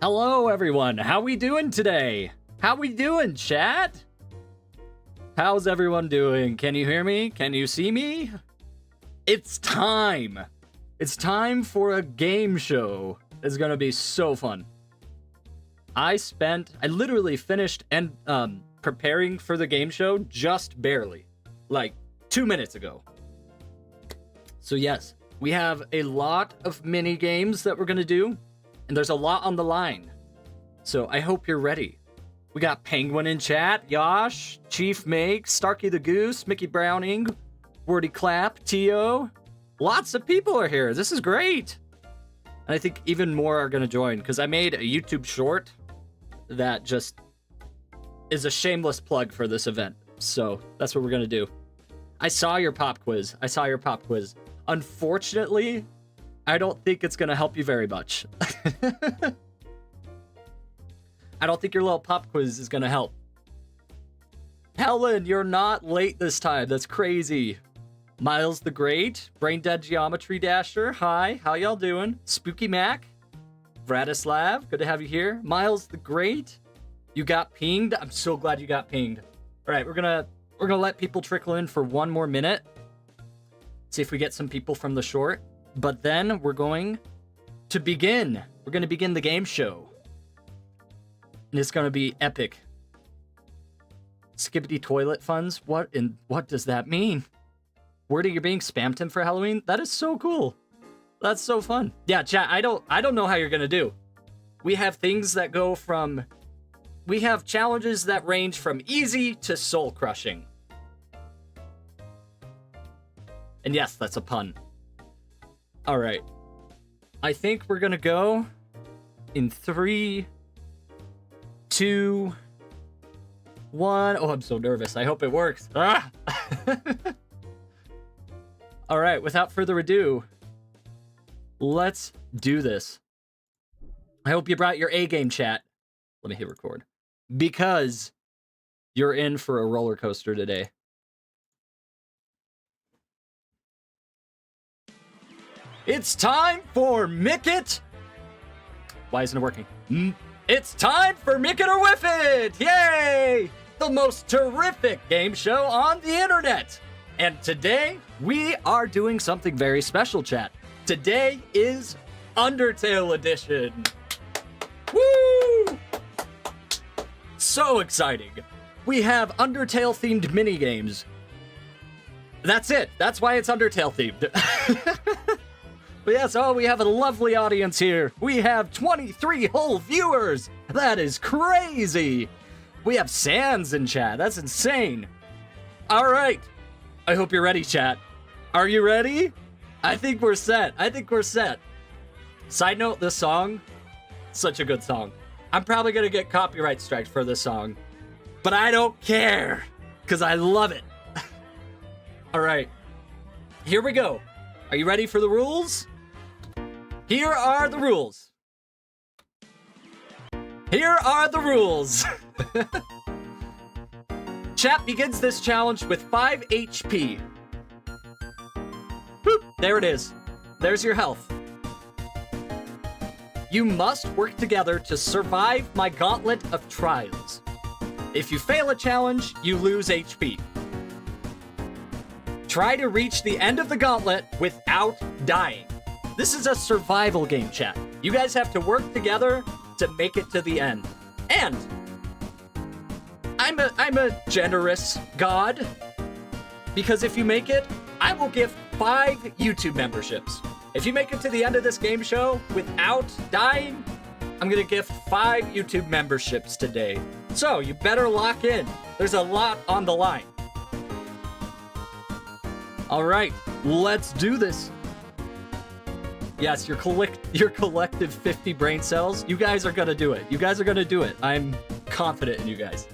Hello, everyone. How we doing today? How we doing, chat? How's everyone doing? Can you hear me? Can you see me? It's time. It's time for a game show. It's gonna be so fun. I literally finished and preparing for the game show just barely, like 2 minutes ago. So yes, we have a lot of mini games that we're gonna do. And there's a lot on the line. So I hope you're ready. We got Penguin in chat, Yosh, Chief Make, Starky the Goose, Mickey Browning, Wordy Clap, Tio. Lots of people are here. This is great. And I think even more are going to join because I made a YouTube short that just is a shameless plug for this event. So that's what we're going to do. I saw your pop quiz. Unfortunately, I don't think it's going to help you very much. I don't think your little pop quiz is going to help. Helen, you're not late this time. That's crazy. Miles the Great, Brain Dead Geometry Dasher, hi, how y'all doing? Spooky Mac, Vratislav, good to have you here. Miles the Great, you got pinged. I'm so glad you got pinged. All right, we're gonna let people trickle in for 1 more minute. See if we get some people from the short. But then we're going to begin. We're going to begin the game show. And it's going to be epic. Skibbity toilet funds? What does that mean? Wordy, you're being spammed him for Halloween? That is so cool. That's so fun. Yeah, chat, I don't know how you're going to do. We have things that go from... We have challenges that range from easy to soul crushing. And yes, that's a pun. All right, I think we're gonna go in 3, 2, 1. Oh, I'm so nervous. I hope it works. Ah! All right, without further ado, let's do this. I hope you brought your A game, chat. Let me hit record. Because you're in for a roller coaster today. It's time for Mickit! Why isn't it working? It's time for Mickit or Whiffit! Yay! The most terrific game show on the internet! And today, we are doing something very special, chat. Today is Undertale edition! Woo! So exciting! We have Undertale-themed minigames. That's it. That's why it's Undertale-themed. But yes, we have a lovely audience here. We have 23 whole viewers. That is crazy. We have Sans in chat. That's insane. All right. I hope you're ready, chat. Are you ready? I think we're set. Side note, this song, such a good song. I'm probably going to get copyright strikes for this song, but I don't care because I love it. All right. Here we go. Are you ready for the rules? Here are the rules. Chat begins this challenge with 5 HP. Boop, there it is. There's your health. You must work together to survive my gauntlet of trials. If you fail a challenge, you lose HP. Try to reach the end of the gauntlet without dying. This is a survival game, chat. You guys have to work together to make it to the end. And I'm a generous god, because if you make it, I will give 5 YouTube memberships. If you make it to the end of this game show without dying, I'm gonna gift 5 YouTube memberships today. So you better lock in. There's a lot on the line. All right, let's do this. Yes, your collective 50 brain cells. You guys are gonna do it. I'm confident in you guys.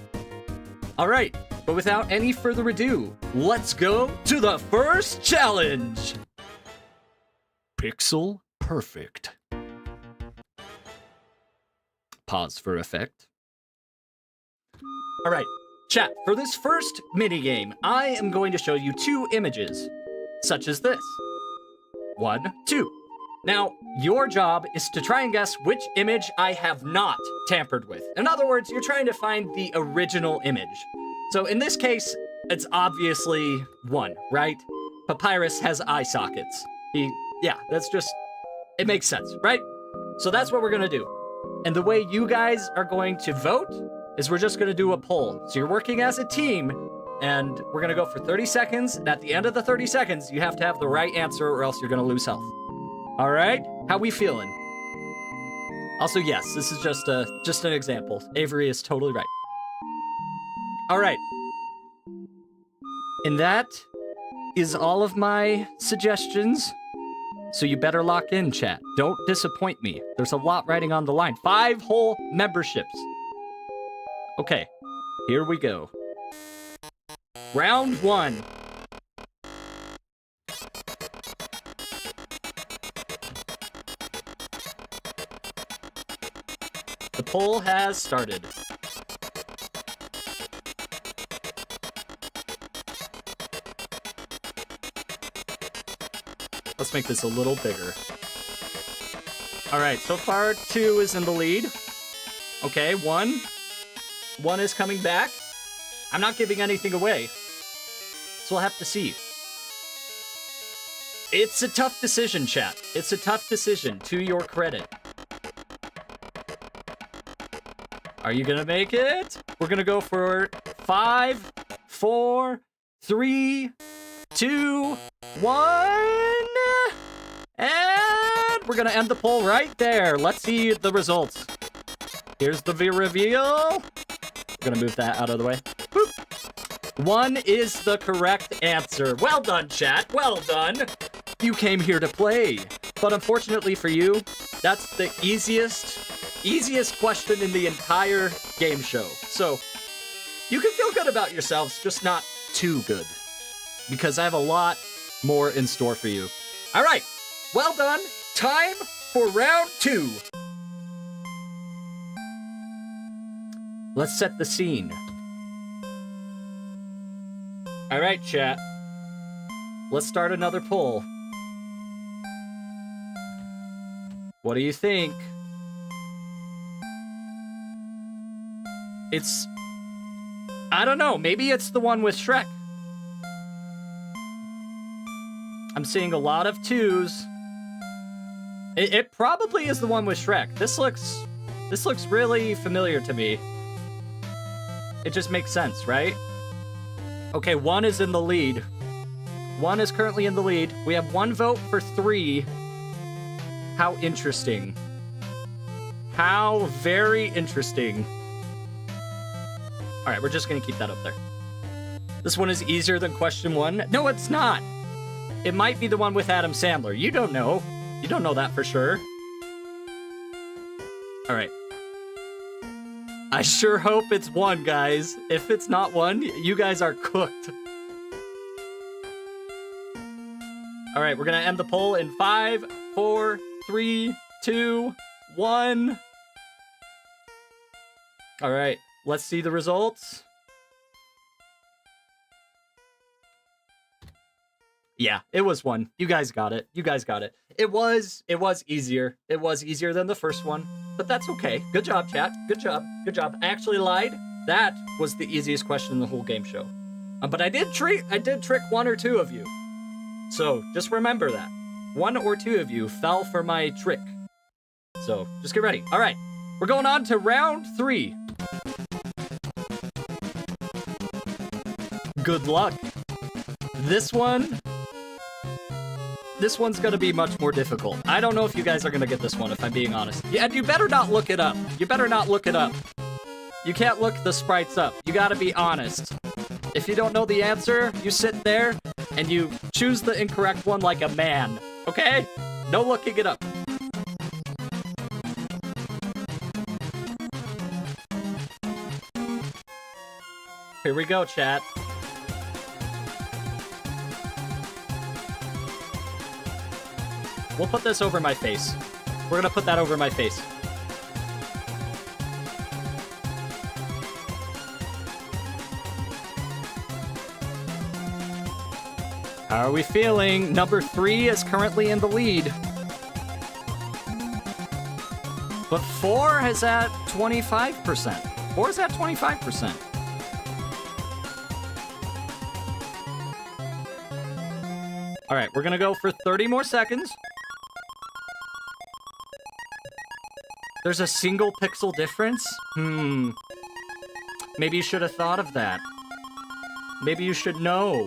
All right, but without any further ado, let's go to the first challenge. Pixel Perfect. Pause for effect. All right, chat, for this first minigame, I am going to show you 2 images, such as this. 1, 2. Now, your job is to try and guess which image I have not tampered with. In other words, you're trying to find the original image. So in this case, it's obviously 1, right? Papyrus has eye sockets. Yeah, that's just, it makes sense, right? So that's what we're gonna do. And the way you guys are going to vote is we're just gonna do a poll. So you're working as a team, and we're gonna go for 30 seconds, and at the end of the 30 seconds, you have to have the right answer or else you're gonna lose health. All right, how we feeling? Also, yes, this is just an example. Avery is totally right. All right. And that is all of my suggestions. So you better lock in, chat. Don't disappoint me. There's a lot riding on the line. 5 whole memberships. Okay, here we go. Round 1. The poll has started. Let's make this a little bigger. All right, so far 2 is in the lead. Okay, 1. 1 is coming back. I'm not giving anything away, so we'll have to see. It's a tough decision, chat. It's a tough decision, to your credit. Are you gonna make it? We're gonna go for 5, 4, 3, 2, 1. And we're gonna end the poll right there. Let's see the results. Here's the reveal. We're gonna move that out of the way. Boop. 1 is the correct answer. Well done, chat. Well done. You came here to play. But unfortunately for you, that's the easiest question in the entire game show. So you can feel good about yourselves, just not too good. Because I have a lot more in store for you. All right. Well done. Time for round 2. Let's set the scene. All right, chat. Let's start another poll. What do you think? I don't know. Maybe it's the one with Shrek. I'm seeing a lot of 2s. It probably is the one with Shrek. This looks really familiar to me. It just makes sense, right? Okay, 1 is in the lead. 1 is currently in the lead. We have 1 vote for 3. How interesting. How very interesting. All right, we're just gonna keep that up there. This one is easier than question 1. No, it's not. It might be the one with Adam Sandler. You don't know. You don't know that for sure. All right. I sure hope it's 1, guys. If it's not 1, you guys are cooked. All right, we're gonna end the poll in 5, 4, 3, 2, 1. All right, let's see the results. Yeah, it was 1. You guys got it. You guys got it. It was easier. It was easier than the first one, but that's okay. Good job, chat. Good job. Good job. I actually lied. That was the easiest question in the whole game show. But I did trick 1 or 2 of you. So just remember that. 1 or 2 of you fell for my trick. So just get ready. All right, we're going on to round 3. Good luck. This one's gonna be much more difficult. I don't know if you guys are gonna get this one, if I'm being honest. Yeah, and you better not look it up. You better not look it up. You can't look the sprites up. You gotta be honest. If you don't know the answer, you sit there and you choose the incorrect one like a man. Okay? No looking it up. Here we go, chat. We'll put this over my face. We're gonna put that over my face. How are we feeling? Number 3 is currently in the lead. But 4 is at 25%. 4 is at 25%. All right, we're gonna go for 30 more seconds. There's a single pixel difference? Maybe you should have thought of that. Maybe you should know.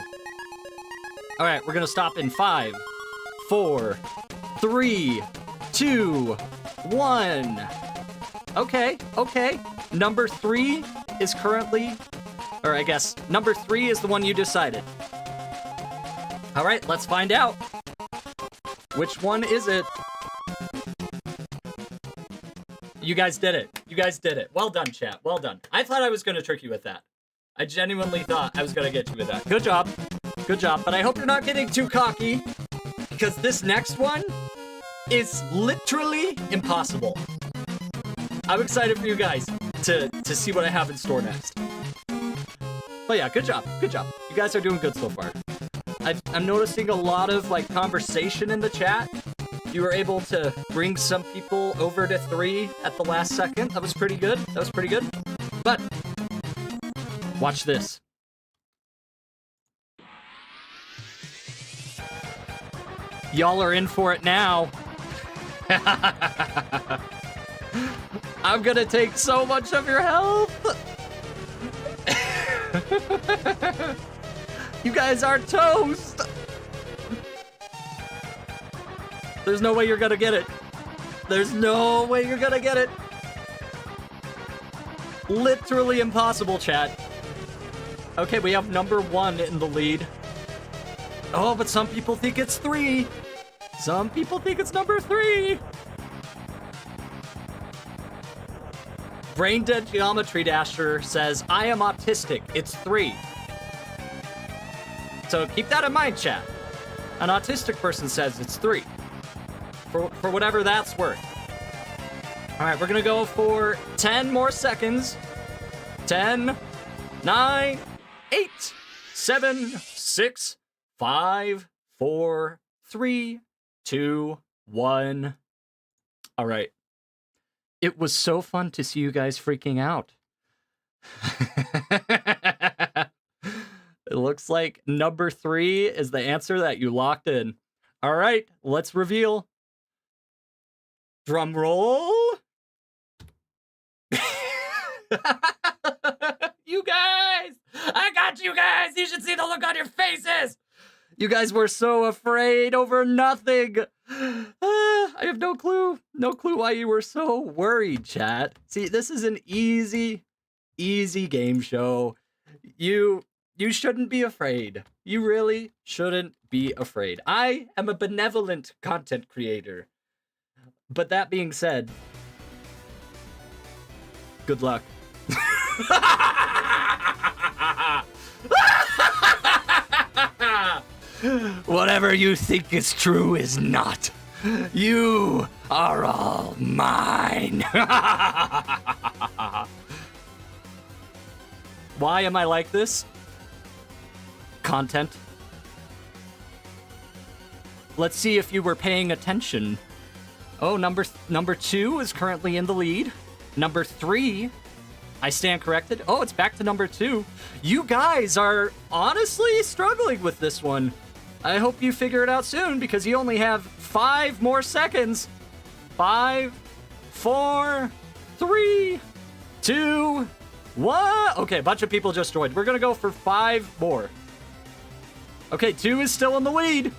All right, we're gonna stop in 5, 4, 3, 2, 1. Okay. Number 3 is currently, or I guess number 3 is the one you decided. All right, let's find out. Which one is it? You guys did it. You guys did it. Well done, chat. Well done. I thought I was going to trick you with that. I genuinely thought I was going to get you with that. Good job. Good job. But I hope you're not getting too cocky, because this next one is literally impossible. I'm excited for you guys to see what I have in store next. But yeah, good job. Good job. You guys are doing good so far. I'm noticing a lot of like conversation in the chat. You were able to bring some people over to 3 at the last second. That was pretty good. That was pretty good. But watch this. Y'all are in for it now. I'm gonna take so much of your health. You guys are toast. There's no way you're gonna get it. There's no way you're gonna get it. Literally impossible, chat. Okay, we have number 1 in the lead. Oh, but some people think it's 3. Some people think it's number 3. Brain Dead Geometry Dasher says, I am autistic. It's 3. So keep that in mind, chat. An autistic person says it's 3. For whatever that's worth. All right, we're gonna go for 10 more seconds. 10, 9, 8, 7, 6, 5, 4, 3, 2, 1. All right. It was so fun to see you guys freaking out. It looks like number 3 is the answer that you locked in. All right, let's reveal. Drum roll. You guys! I got you guys! You should see the look on your faces! You guys were so afraid over nothing. I have no clue. No clue why you were so worried, chat. See, this is an easy game show. You shouldn't be afraid. You really shouldn't be afraid. I am a benevolent content creator. But that being said, good luck. Whatever you think is true is not. You are all mine. Why am I like this? Content. Let's see if you were paying attention. Oh, number 2 is currently in the lead. Number 3, I stand corrected. Oh, it's back to number 2. You guys are honestly struggling with this one. I hope you figure it out soon because you only have 5 more seconds. 5, 4, 3, 2, 1. Okay, a bunch of people just joined. We're gonna go for 5 more. Okay, 2 is still in the lead.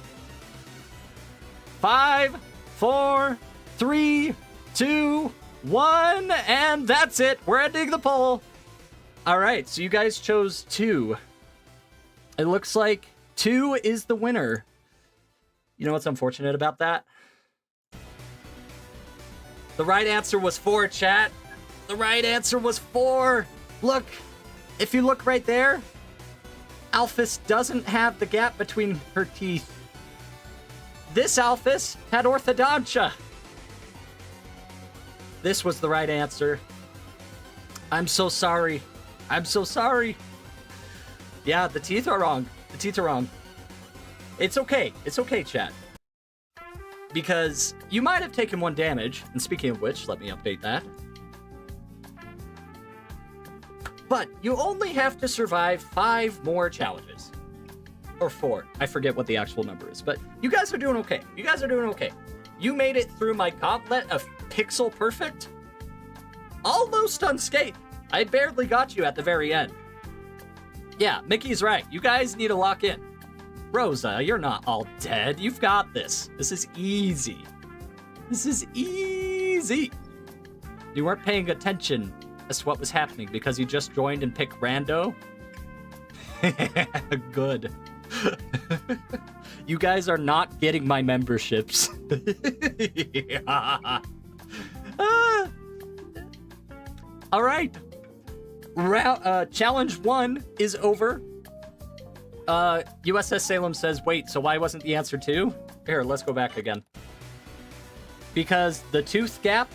5, 4, 3, 2, 1, and that's it. We're ending the poll. All right, so you guys chose 2. It looks like 2 is the winner. You know what's unfortunate about that? The right answer was 4, chat. The right answer was 4. Look, if you look right there, Alphys doesn't have the gap between her teeth. This Alphys had orthodontia. This was the right answer. I'm so sorry. I'm so sorry. Yeah, the teeth are wrong. The teeth are wrong. It's okay. It's okay, chat. because you might have taken 1 damage, and speaking of which, let me update that. But you only have to survive 5 more challenges. Or 4. I forget what the actual number is, but you guys are doing okay. You guys are doing okay. You made it through my gauntlet of pixel perfect. Almost unscathed. I barely got you at the very end. Yeah, Mickey's right. You guys need to lock in. Rosa, you're not all dead. You've got this. This is easy. This is easy. You weren't paying attention as to what was happening because you just joined and picked rando. Good. You guys are not getting my memberships. All right. Challenge 1 is over. USS Salem says, wait, so why wasn't the answer 2? Here, let's go back again. Because the tooth gap,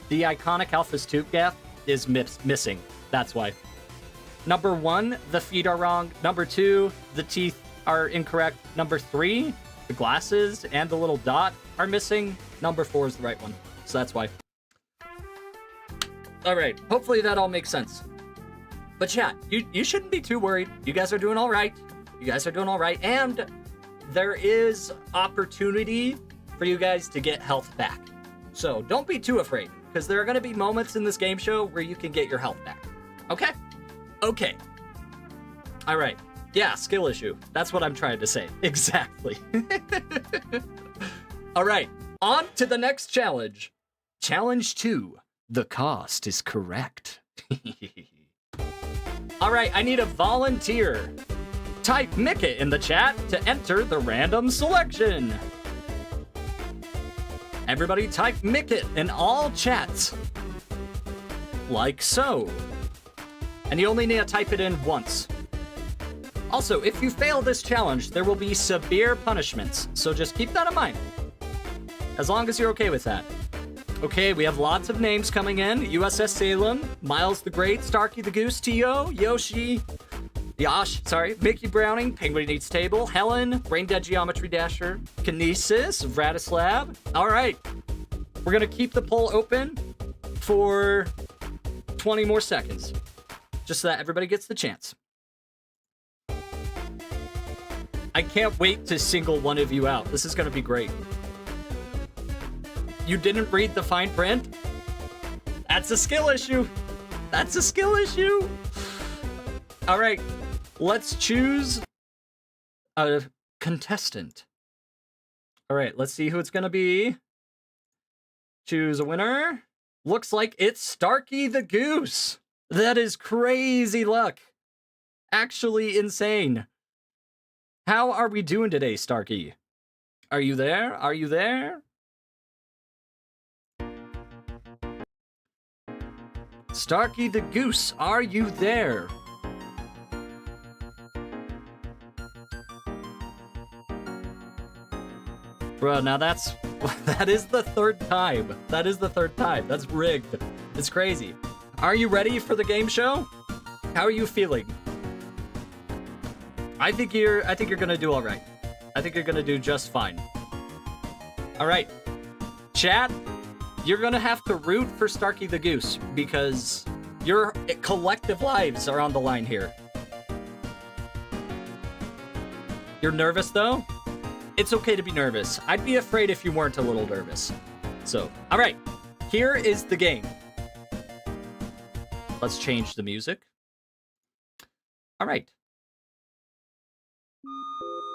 the iconic Alpha's tooth gap, is missing. That's why. Number 1, the feet are wrong. Number 2, the teeth are incorrect. Number 3, the glasses and the little dot are missing. Number 4 is the right one. So that's why. All right. Hopefully that all makes sense. But chat, you shouldn't be too worried. You guys are doing all right. You guys are doing all right. And there is opportunity for you guys to get health back. So don't be too afraid, because there are going to be moments in this game show where you can get your health back. Okay? Okay. All right. Yeah, skill issue. That's what I'm trying to say. Exactly. All right. On to the next challenge. Challenge 2. The cost is correct. All right, I need a volunteer. Type Mickit in the chat to enter the random selection. Everybody type Mickit in all chats. Like so. And you only need to type it in once. Also, if you fail this challenge, there will be severe punishments, so just keep that in mind. As long as you're okay with that. Okay, we have lots of names coming in. USS Salem, Miles the Great, Starkey the Goose, T.O., Yoshi, Mickey Browning, Penguin Eats Table, Helen, Brain Dead Geometry Dasher, Kinesis, Vratislav. All right, we're gonna keep the poll open for 20 more seconds, just so that everybody gets the chance. I can't wait to single one of you out. This is gonna be great. You didn't read the fine print? That's a skill issue. That's a skill issue. All right, let's choose a contestant. All right, let's see who it's gonna be. Choose a winner. Looks like it's Starkey the Goose. That is crazy luck. Actually insane. How are we doing today, Starkey? Are you there? Are you there? Starkey the Goose, are you there? Bro, now that is the 3rd time. That is the 3rd time. That's rigged. It's crazy. Are you ready for the game show? How are you feeling? I think you're gonna do all right. I think you're gonna do just fine. All right, chat. You're gonna have to root for Starkey the Goose because your collective lives are on the line here. You're nervous though? It's okay to be nervous. I'd be afraid if you weren't a little nervous. So, all right, here is the game. Let's change the music. All right.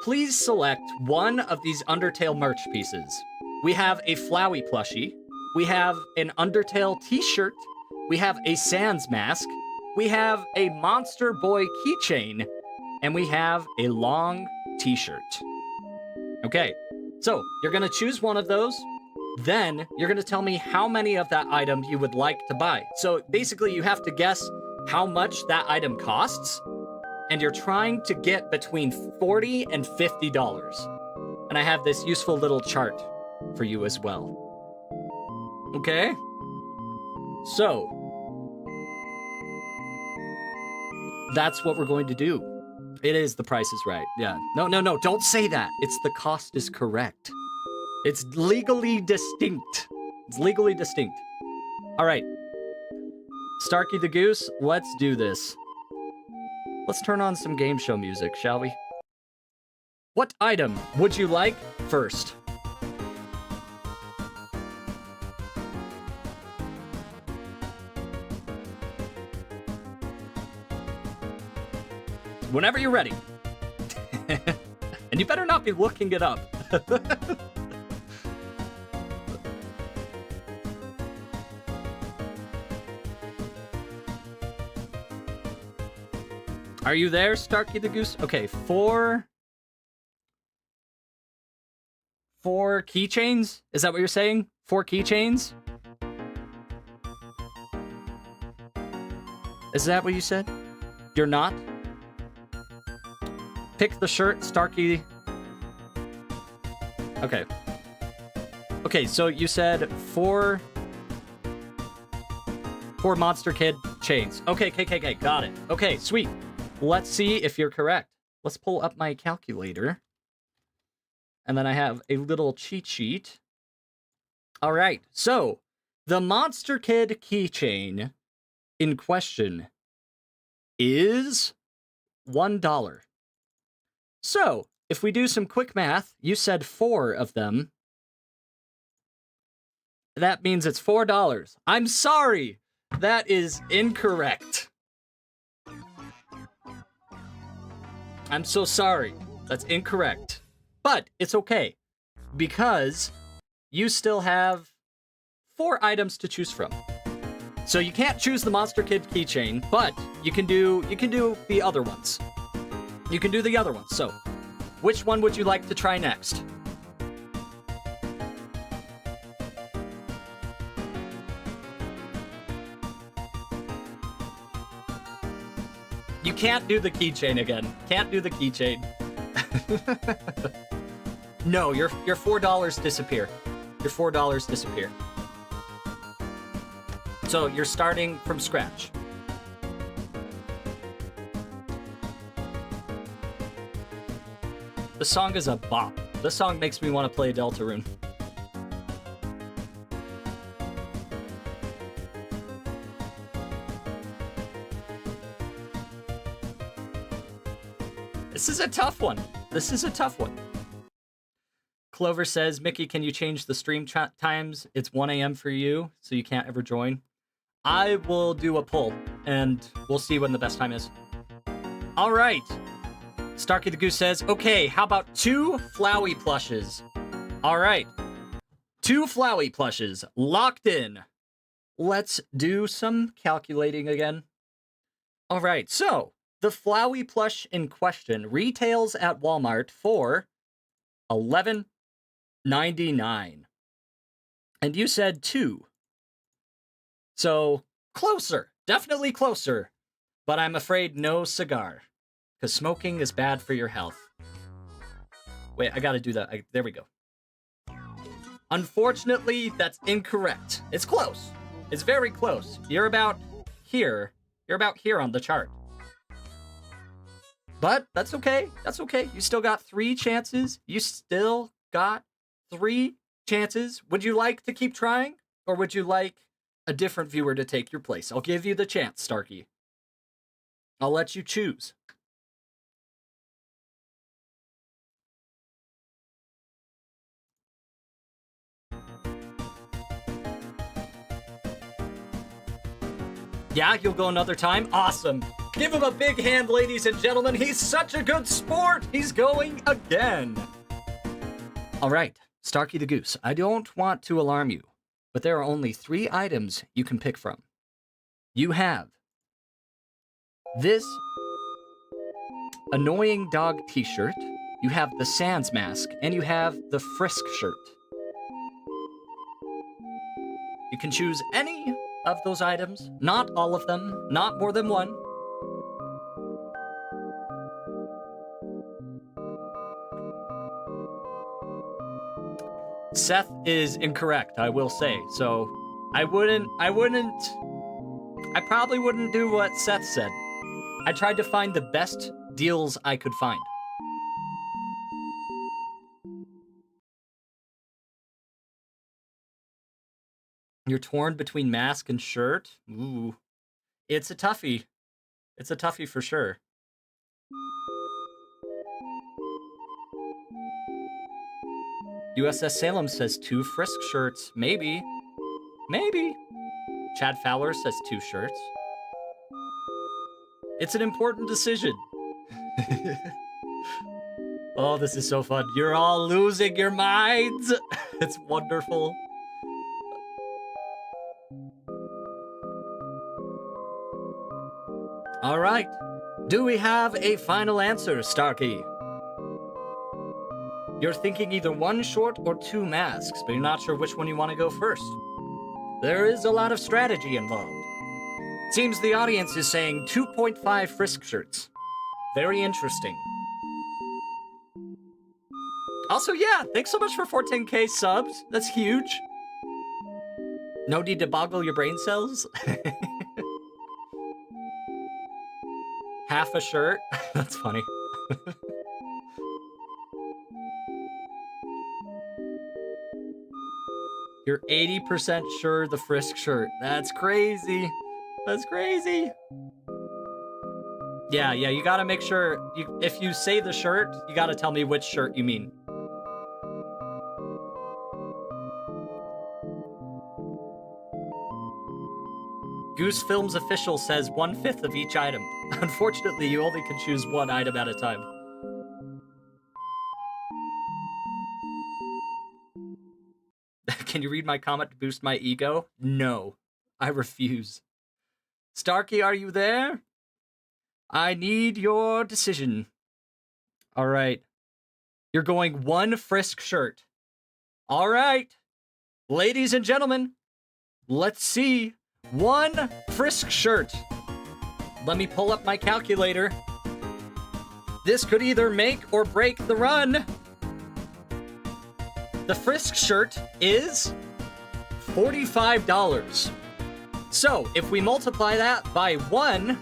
Please select one of these Undertale merch pieces. We have a Flowey plushie. We have an Undertale t-shirt. We have a Sans mask. We have a Monster Boy keychain. And we have a long t-shirt. Okay, so you're gonna choose one of those. Then you're gonna tell me how many of that item you would like to buy. So basically you have to guess how much that item costs. And you're trying to get between $40 and $50. And I have this useful little chart for you as well. Okay? So, that's what we're going to do. It is The Price is Right. Yeah. No, don't say that. It's The Cost is Correct. It's legally distinct. It's legally distinct. All right. Starkey the Goose, let's do this. Let's turn on some game show music, shall we? What item would you like first? Whenever you're ready. And you better not be looking it up. Are you there, Starkey the Goose? Okay, four keychains? Is that what you're saying? 4 keychains? Is that what you said? You're not? Pick the shirt, Starkey. Okay. Okay, so you said 4 Monster Kid chains. Okay, got it. Okay, sweet. Let's see if you're correct. Let's pull up my calculator. And then I have a little cheat sheet. All right, so the Monster Kid keychain in question is $1. So, if we do some quick math, you said 4 of them. That means it's $4. I'm sorry! That is incorrect. I'm so sorry. That's incorrect. But it's okay, because you still have 4 items to choose from. So you can't choose the Monster Kid keychain, but you can do the other ones. You can do the other ones. So, which one would you like to try next? You can't do the keychain again. Can't do the keychain. No, your $4 disappear. Your $4 disappear. So you're starting from scratch. The song is a bop. This song makes me want to play Deltarune. This is a tough one. This is a tough one. Clover says, Mickey, can you change the stream times? It's 1 a.m. for you, so you can't ever join. I will do a poll, and we'll see when the best time is. All right. Starkey the Goose says, okay, how about 2 Flowey plushes? All right. 2 Flowey plushes. Locked in. Let's do some calculating again. All right, so the Flowey plush in question retails at Walmart for $11.99. And you said 2. So, closer. Definitely closer. But I'm afraid no cigar. Because smoking is bad for your health. Wait, I gotta do that. There we go. Unfortunately, that's incorrect. It's close. It's very close. You're about here. You're about here on the chart. But that's okay. That's okay. You still got 3 chances. You still got 3 chances. Would you like to keep trying? Or would you like a different viewer to take your place? I'll give you the chance, Starkey. I'll let you choose. Yeah, you'll go another time? Awesome. Give him a big hand, ladies and gentlemen. He's such a good sport. He's going again. All right, Starkey the Goose, I don't want to alarm you, but there are only 3 items you can pick from. You have this annoying dog t-shirt, you have the Sans mask, and you have the Frisk shirt. You can choose any of those items, not all of them, not more than 1. Seth is incorrect, I will say. So I probably wouldn't do what Seth said. I tried to find the best deals I could find. You're torn between mask and shirt. Ooh. It's a toughie. It's a toughie for sure. USS Salem says 2 Frisk shirts. Maybe. Maybe. Chad Fowler says 2 shirts. It's an important decision. Oh, this is so fun. You're all losing your minds. It's wonderful. All right. Do we have a final answer, Starkey? You're thinking either 1 short or 2 masks, but you're not sure which one you want to go first. There is a lot of strategy involved. Seems the audience is saying 2.5 Frisk shirts. Very interesting. Also, yeah, thanks so much for 14K subs. That's huge. No need to boggle your brain cells. Half a shirt. That's funny. You're 80% sure the Frisk shirt. That's crazy. That's crazy. Yeah, you gotta make sure, if you say the shirt, you gotta tell me which shirt you mean. Goose Films Official says 1/5 of each item. Unfortunately, you only can choose 1 item at a time. Can you read my comment to boost my ego? No, I refuse. Starkey, are you there? I need your decision. All right. You're going 1 Frisk shirt. All right. Ladies and gentlemen, let's see 1 Frisk shirt. Let me pull up my calculator. This could either make or break the run. The Frisk shirt is $45. So, if we multiply that by 1,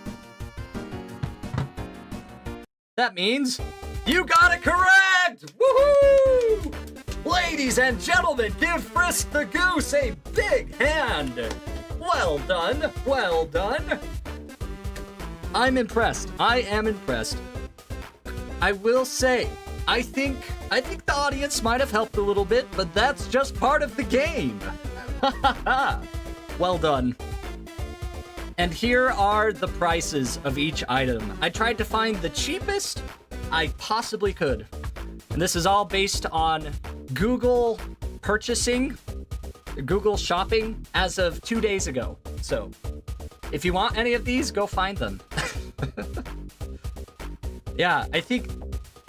that means you got it correct! Woohoo! Ladies and gentlemen, give Frisk the Goose a big hand! Well done, well done. I'm impressed. I am impressed. I will say, I think the audience might have helped a little bit, but that's just part of the game. Well done. And here are the prices of each item. I tried to find the cheapest I possibly could. And this is all based on Google purchasing, Google shopping as of 2 days ago. So if you want any of these, go find them. Yeah, I think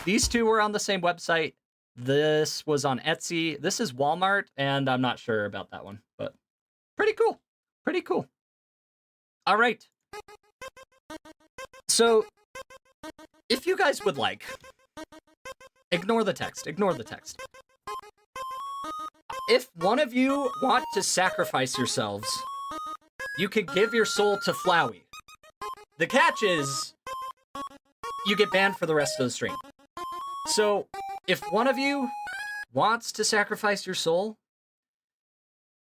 these 2 were on the same website. This was on Etsy. This is Walmart, and I'm not sure about that one, but pretty cool. Pretty cool. All right. So, if you guys would like, ignore the text. Ignore the text. If one of you want to sacrifice yourselves, you could give your soul to Flowey. The catch is, you get banned for the rest of the stream. So, if one of you wants to sacrifice your soul,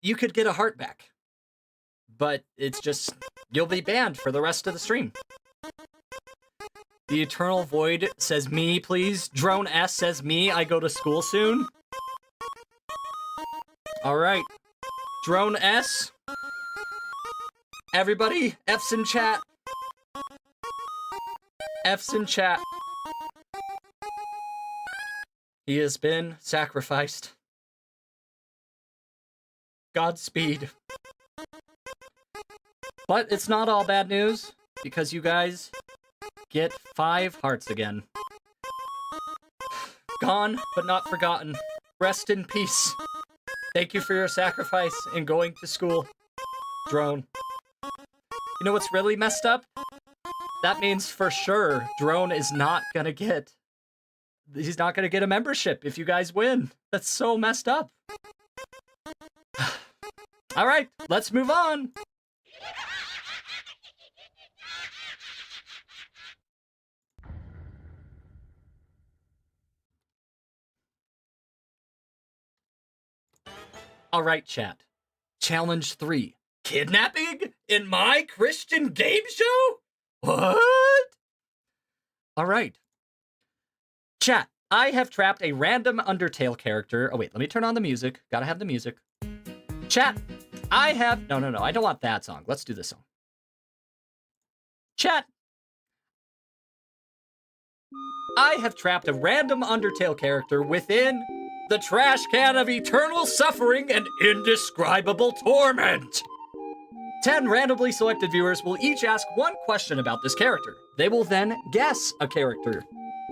you could get a heart back. But it's just, you'll be banned for the rest of the stream. The Eternal Void says me, please. Drone S says me, I go to school soon. Alright. Drone S. Everybody, F's in chat. F's in chat. He has been sacrificed. Godspeed. But it's not all bad news, because you guys get 5 hearts again. Gone, but not forgotten. Rest in peace. Thank you for your sacrifice in going to school, Drone. You know what's really messed up? That means for sure Drone is not gonna get... He's not gonna get a membership if you guys win. That's so messed up. Alright, let's move on. Alright, chat. Challenge 3. Kidnapping in my Christian game show? What? All right. Chat, I have trapped a random Undertale character. Oh, wait, let me turn on the music. Gotta have the music. Chat, I have... No, I don't want that song. Let's do this song. Chat, I have trapped a random Undertale character within the trash can of eternal suffering and indescribable torment. 10 randomly selected viewers will each ask one question about this character. They will then guess a character.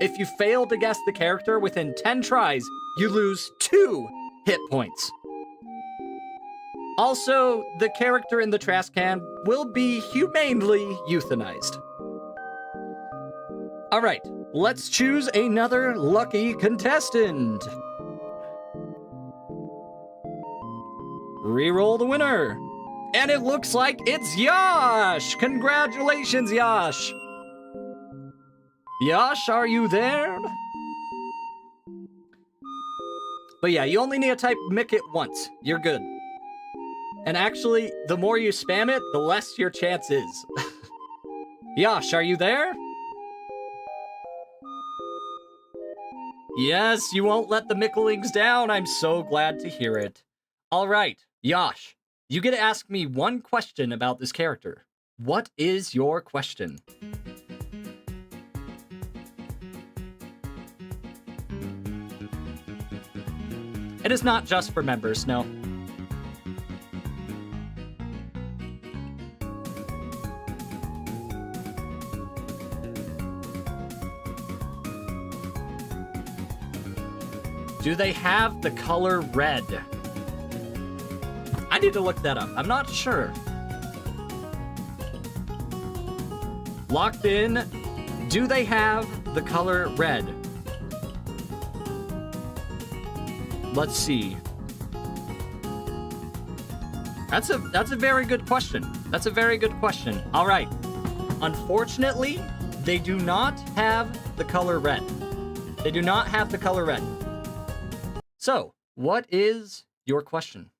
If you fail to guess the character within 10 tries, you lose 2 hit points. Also, the character in the trash can will be humanely euthanized. All right, let's choose another lucky contestant. Reroll the winner. And it looks like it's Yash! Congratulations, Yash! Yash, are you there? But yeah, you only need to type Mickit once. You're good. And actually, the more you spam it, the less your chance is. Yash, are you there? Yes, you won't let the Micklings down. I'm so glad to hear it. All right, Yash. You get to ask me one question about this character. What is your question? It is not just for members, no. Do they have the color red? I need to look that up. I'm not sure. Locked in. Do they have the color red? Let's see. That's a very good question. That's a very good question. All right. Unfortunately, they do not have the color red. They do not have the color red. So, what is your question?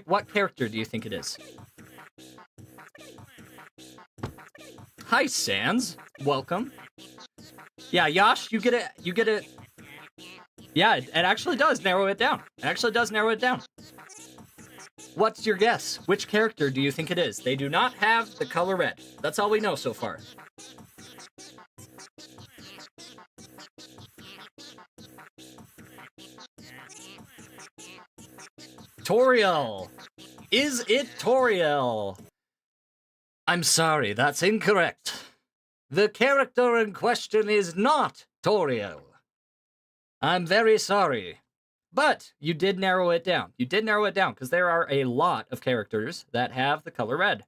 What character do you think it is? Hi, Sans. Welcome. Yeah, Yash, you get it. Yeah, it actually does narrow it down. It actually does narrow it down. What's your guess? Which character do you think it is? They do not have the color red. That's all we know so far. Toriel. Is it Toriel? I'm sorry, that's incorrect. The character in question is not Toriel. I'm very sorry. But you did narrow it down. You did narrow it down because there are a lot of characters that have the color red.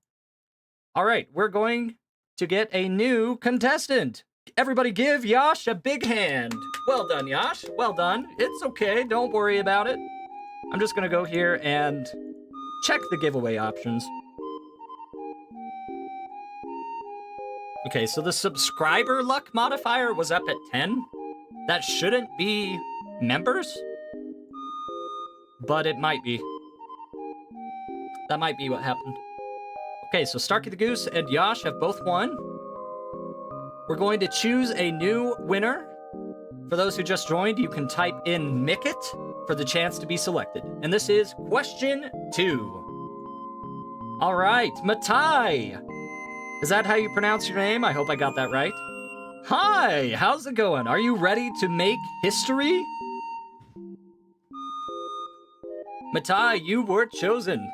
All right, we're going to get a new contestant. Everybody give Yash a big hand. Well done, Yash. Well done. It's okay. Don't worry about it. I'm just going to go here and check the giveaway options. Okay, so the subscriber luck modifier was up at 10. That shouldn't be members, but it might be. That might be what happened. Okay, so Starky the Goose and Yash have both won. We're going to choose a new winner. For those who just joined, you can type in Mickit for the chance to be selected. And this is question 2. All right, Matai. Is that how you pronounce your name? I hope I got that right. Hi, how's it going? Are you ready to make history? Matai, you were chosen.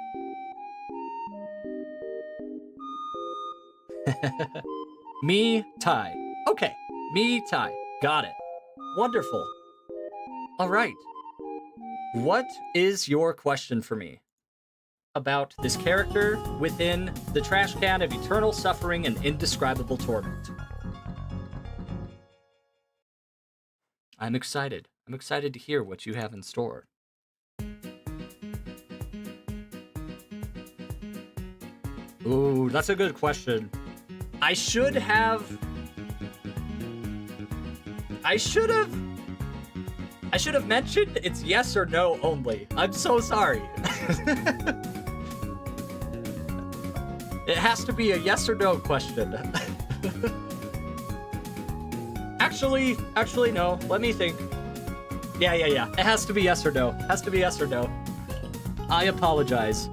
Me, Tai. Okay, me, Tai. Got it. Wonderful. All right. What is your question for me about this character within the trash can of eternal suffering and indescribable torment? I'm excited. I'm excited to hear what you have in store. Ooh, that's a good question. I should have I should have mentioned it's yes or no only. I'm so sorry. It has to be a yes or no question. Actually, no. Let me think. Yeah. It has to be yes or no. Has to be yes or no. I apologize.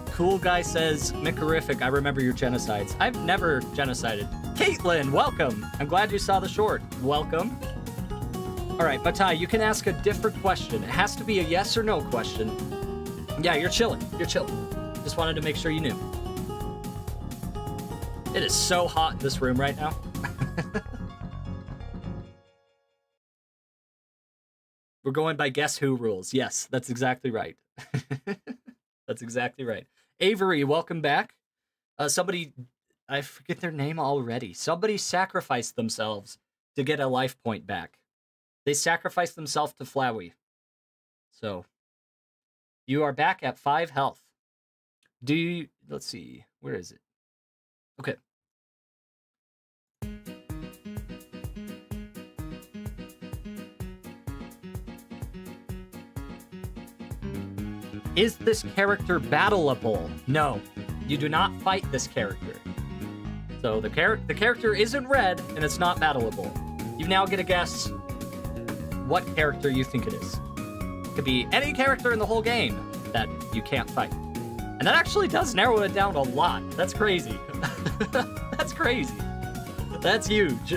Cool guy says, Mickerific, I remember your genocides. I've never genocided. Caitlin, welcome. I'm glad you saw the short. Welcome. All right, Matai, you can ask a different question. It has to be a yes or no question. Yeah, you're chilling. You're chilling. Just wanted to make sure you knew. It is so hot in this room right now. We're going by Guess Who rules. Yes, that's exactly right. That's exactly right. Avery, welcome back. Somebody, I forget their name already. Somebody sacrificed themselves to get a life point back. They sacrificed themselves to Flowey. So, you are back at 5 health. Let's see, where is it? Okay. Is this character battleable? No, you do not fight this character. So the character isn't red, and it's not battleable. You now get a guess what character you think it is. It could be any character in the whole game that you can't fight. And that actually does narrow it down a lot. That's crazy. That's crazy. That's huge.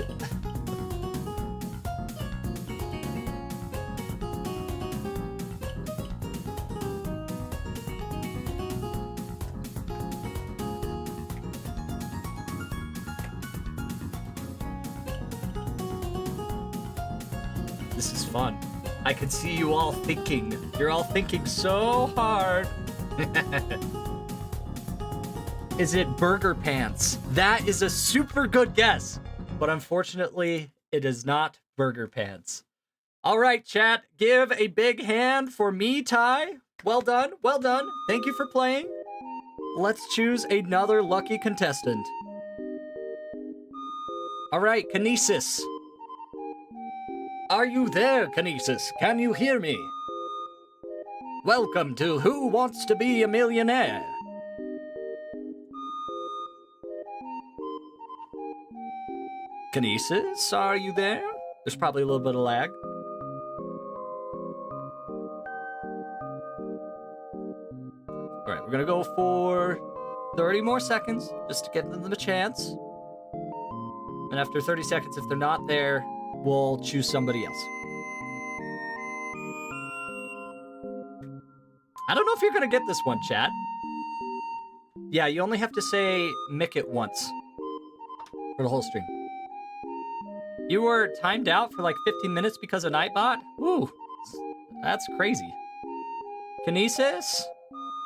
This is fun. I can see you all thinking. You're all thinking so hard. Is it Burger Pants? That is a super good guess. But unfortunately, it is not Burger Pants. All right, chat. Give a big hand for me, Ty. Well done. Well done. Thank you for playing. Let's choose another lucky contestant. All right, Kinesis. Are you there, Kinesis? Can you hear me? Welcome to Who Wants to Be a Millionaire? Kinesis, are you there? There's probably a little bit of lag. All right, we're gonna go for 30 more seconds just to give them a chance. And after 30 seconds, if they're not there, we'll choose somebody else. I don't know if you're gonna get this one, chat. Yeah, you only have to say Mickit once for the whole stream. You were timed out for like 15 minutes because of Nightbot? Woo, that's crazy. Kinesis?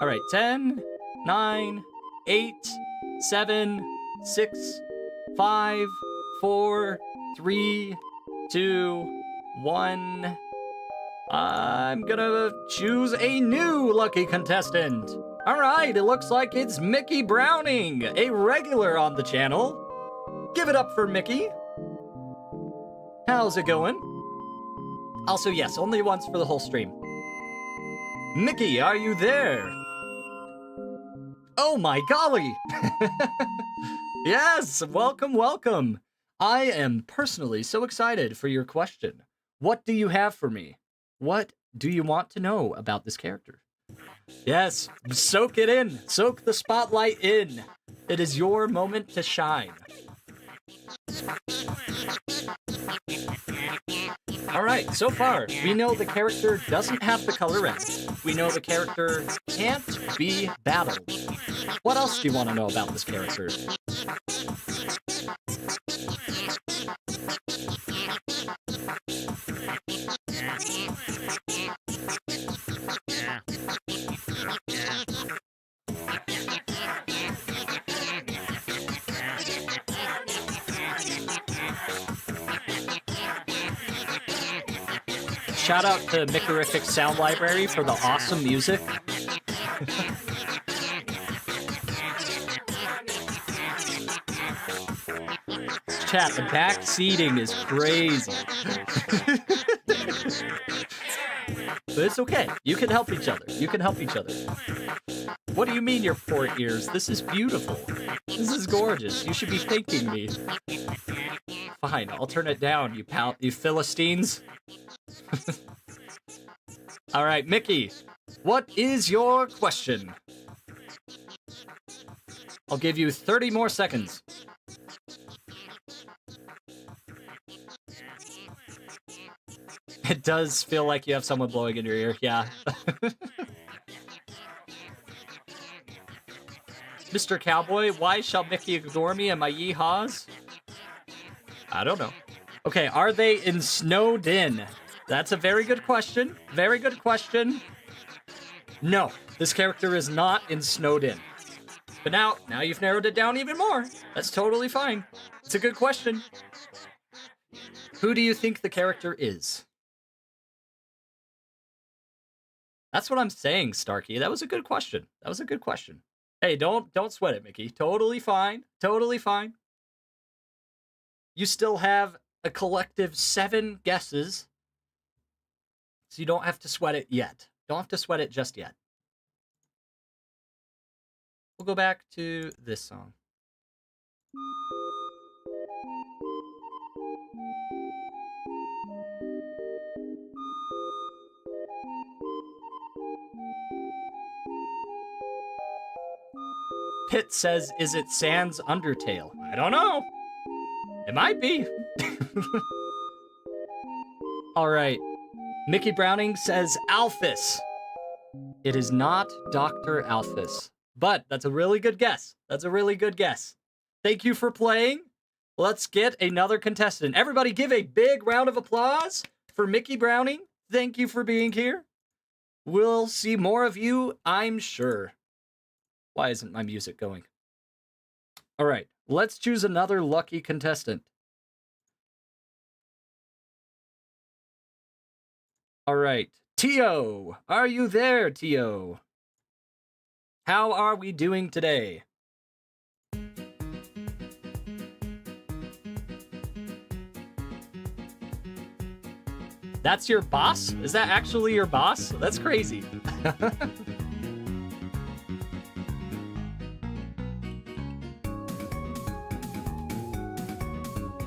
All right, 10, 9, 8, 7, 6, 5, 4, 3, 2, 1. I'm gonna choose a new lucky contestant. All right, it looks like it's Mickey Browning, a regular on the channel. Give it up for Mickey. How's it going? Also, yes, only once for the whole stream. Mickey, are you there? Oh my golly! Yes, welcome, welcome. I am personally so excited for your question. What do you have for me? What do you want to know about this character? Yes, soak it in. Soak the spotlight in. It is your moment to shine. All right, so far, we know the character doesn't have the color red. We know the character can't be battled. What else do you want to know about this character? Shout out to Mickerific Sound Library for the awesome music. chat, the back seating is crazy. But it's okay. You can help each other. You can help each other. What do you mean your 4 ears? This is beautiful. This is gorgeous. You should be thanking me. Fine, I'll turn it down, you Philistines. All right, Mickey, what is your question? I'll give you 30 more seconds. It does feel like you have someone blowing in your ear, yeah. Mr. Cowboy, why shall Mickey ignore me and my yeehaws? I don't know. Okay, are they in Snowden? That's a very good question. Very good question. No, this character is not in Snowden. But now you've narrowed it down even more. That's totally fine. It's a good question. Who do you think the character is? That's what I'm saying, Starkey. That was a good question. That was a good question. Hey, don't sweat it, Mickey. Totally fine. Totally fine. You still have a collective 7 guesses. So you don't have to sweat it yet. Don't have to sweat it just yet. We'll go back to this song. Pit says, is it Sans Undertale? I don't know. It might be. All right. Mickey Browning says Alphys. It is not Dr. Alphys. But that's a really good guess. That's a really good guess. Thank you for playing. Let's get another contestant. Everybody give a big round of applause for Mickey Browning. Thank you for being here. We'll see more of you, I'm sure. Why isn't my music going? All right, let's choose another lucky contestant. All right, Tio, are you there, Tio? How are we doing today? That's your boss? Is that actually your boss? That's crazy.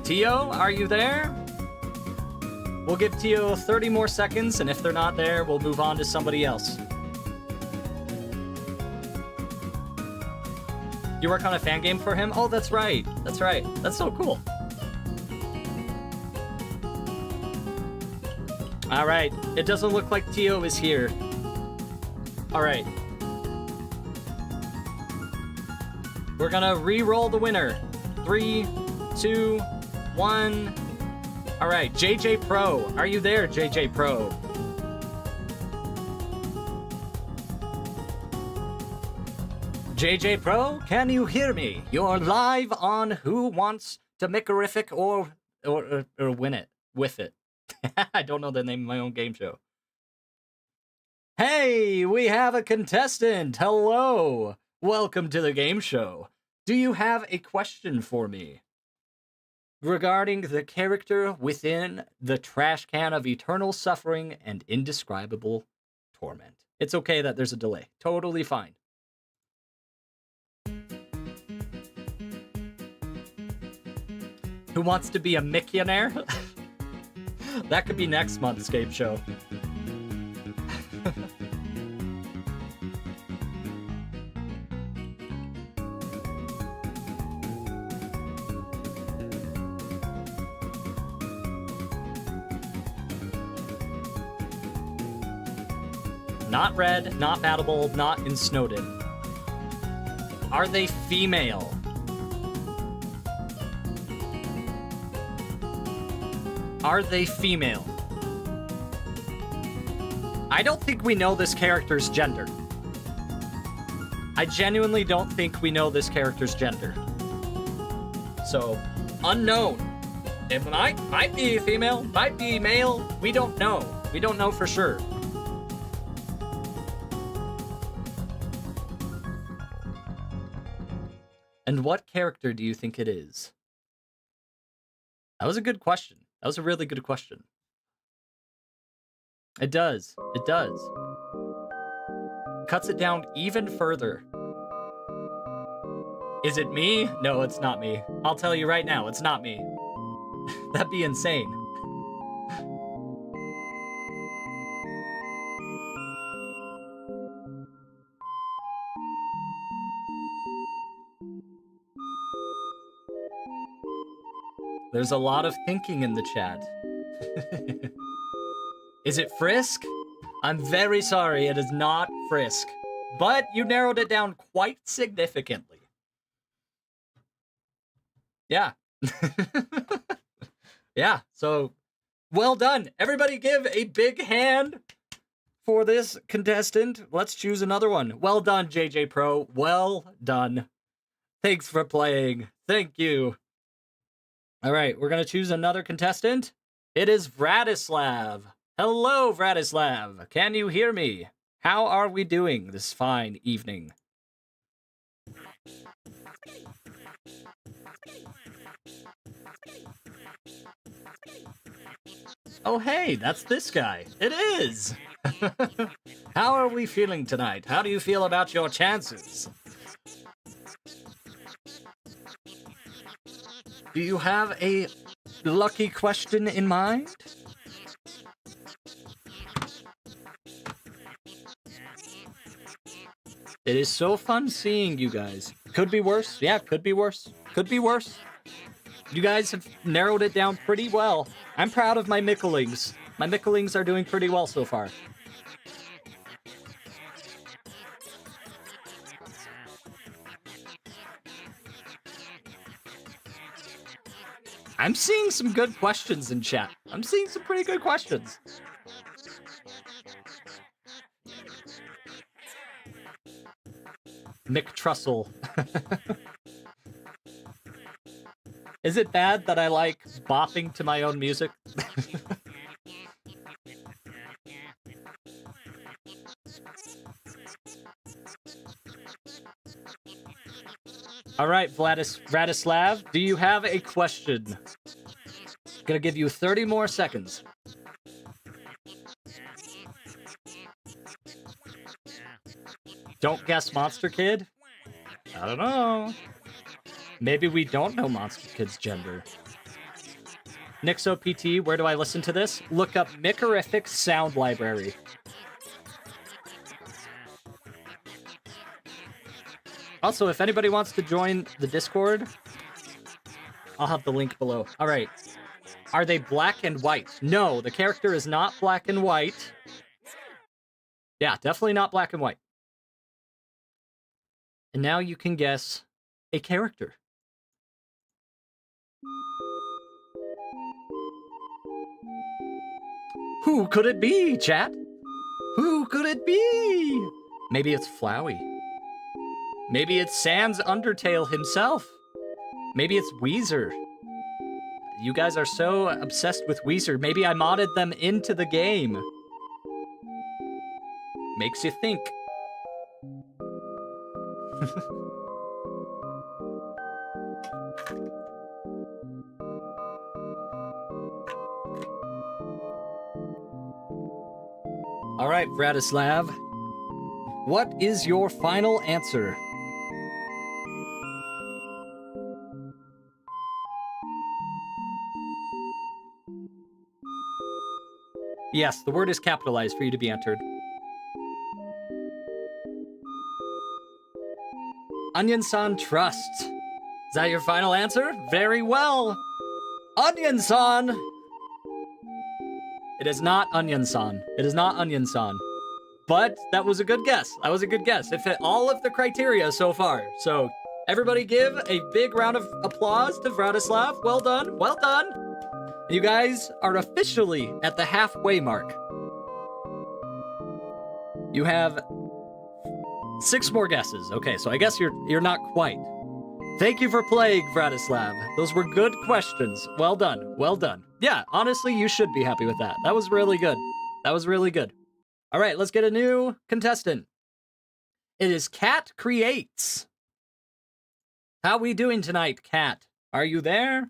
Tio, are you there? We'll give Tio 30 more seconds, and if they're not there, we'll move on to somebody else. You work on a fan game for him? Oh, that's right. That's right. That's so cool. All right. It doesn't look like Tio is here. All right. We're gonna re-roll the winner. 3, 2, 1. All right, JJ Pro. Are you there, JJ Pro? JJ Pro, can you hear me? You're live on Who Wants to Mickerific or Win It. Whiffit. I don't know the name of my own game show. Hey, we have a contestant. Hello. Welcome to the game show. Do you have a question for me regarding the character within the trash can of eternal suffering and indescribable torment? It's okay that there's a delay. Totally fine. Who wants to be a Mickionaire? That could be next month's game show. Not red, not battable, not in Snowden. Are they female? Are they female? I don't think we know this character's gender. I genuinely don't think we know this character's gender. So, unknown. It might be female, might be male. We don't know. We don't know for sure. And what character do you think it is? That was a good question. That was a really good question. It does. It does. Cuts it down even further. Is it me? No, it's not me. I'll tell you right now, it's not me. That'd be insane. There's a lot of thinking in the chat. Is it Frisk? I'm very sorry, it is not Frisk. But you narrowed it down quite significantly. Yeah. Yeah, so well done. Everybody give a big hand for this contestant. Let's choose another one. Well done, JJ Pro. Well done. Thanks for playing. Thank you. All right, we're going to choose another contestant. It is Vratislav. Hello, Vratislav. Can you hear me? How are we doing this fine evening? Oh, hey, that's this guy. It is. How are we feeling tonight? How do you feel about your chances? Do you have a lucky question in mind? It is so fun seeing you guys. Could be worse. Yeah, could be worse. Could be worse. You guys have narrowed it down pretty well. I'm proud of my Mickelings. My Mickelings are doing pretty well so far. I'm seeing some good questions in chat. I'm seeing some pretty good questions. Mick Trussell. Is it bad that I like bopping to my own music? All right, Vratislav, do you have a question? Gonna give you 30 more seconds. Don't guess Monster Kid? I don't know. Maybe we don't know Monster Kid's gender. NixOPT, where do I listen to this? Look up Mickerific Sound Library. Also, if anybody wants to join the Discord, I'll have the link below. All right. Are they black and white? No, the character is not black and white. Yeah, definitely not black and white. And now you can guess a character. Who could it be, chat? Who could it be? Maybe it's Flowey. Maybe it's Sans Undertale himself. Maybe it's Weezer. You guys are so obsessed with Weezer. Maybe I modded them into the game. Makes you think. All right, Vratislav. What is your final answer? Yes, the word is capitalized for you to be entered. Onion-san Trust. Is that your final answer? Very well. Onion-san! It is not Onion-san. It is not Onion-san. But that was a good guess. That was a good guess. It fit all of the criteria so far. So everybody give a big round of applause to Vratislav. Well done. Well done. You guys are officially at the halfway mark. You have 6 more guesses. Okay, so I guess you're not quite. Thank you for playing, Vratislav. Those were good questions. Well done. Well done. Yeah, honestly, you should be happy with that. That was really good. That was really good. All right, let's get a new contestant. It is Cat Creates. How we doing tonight, Cat? Are you there?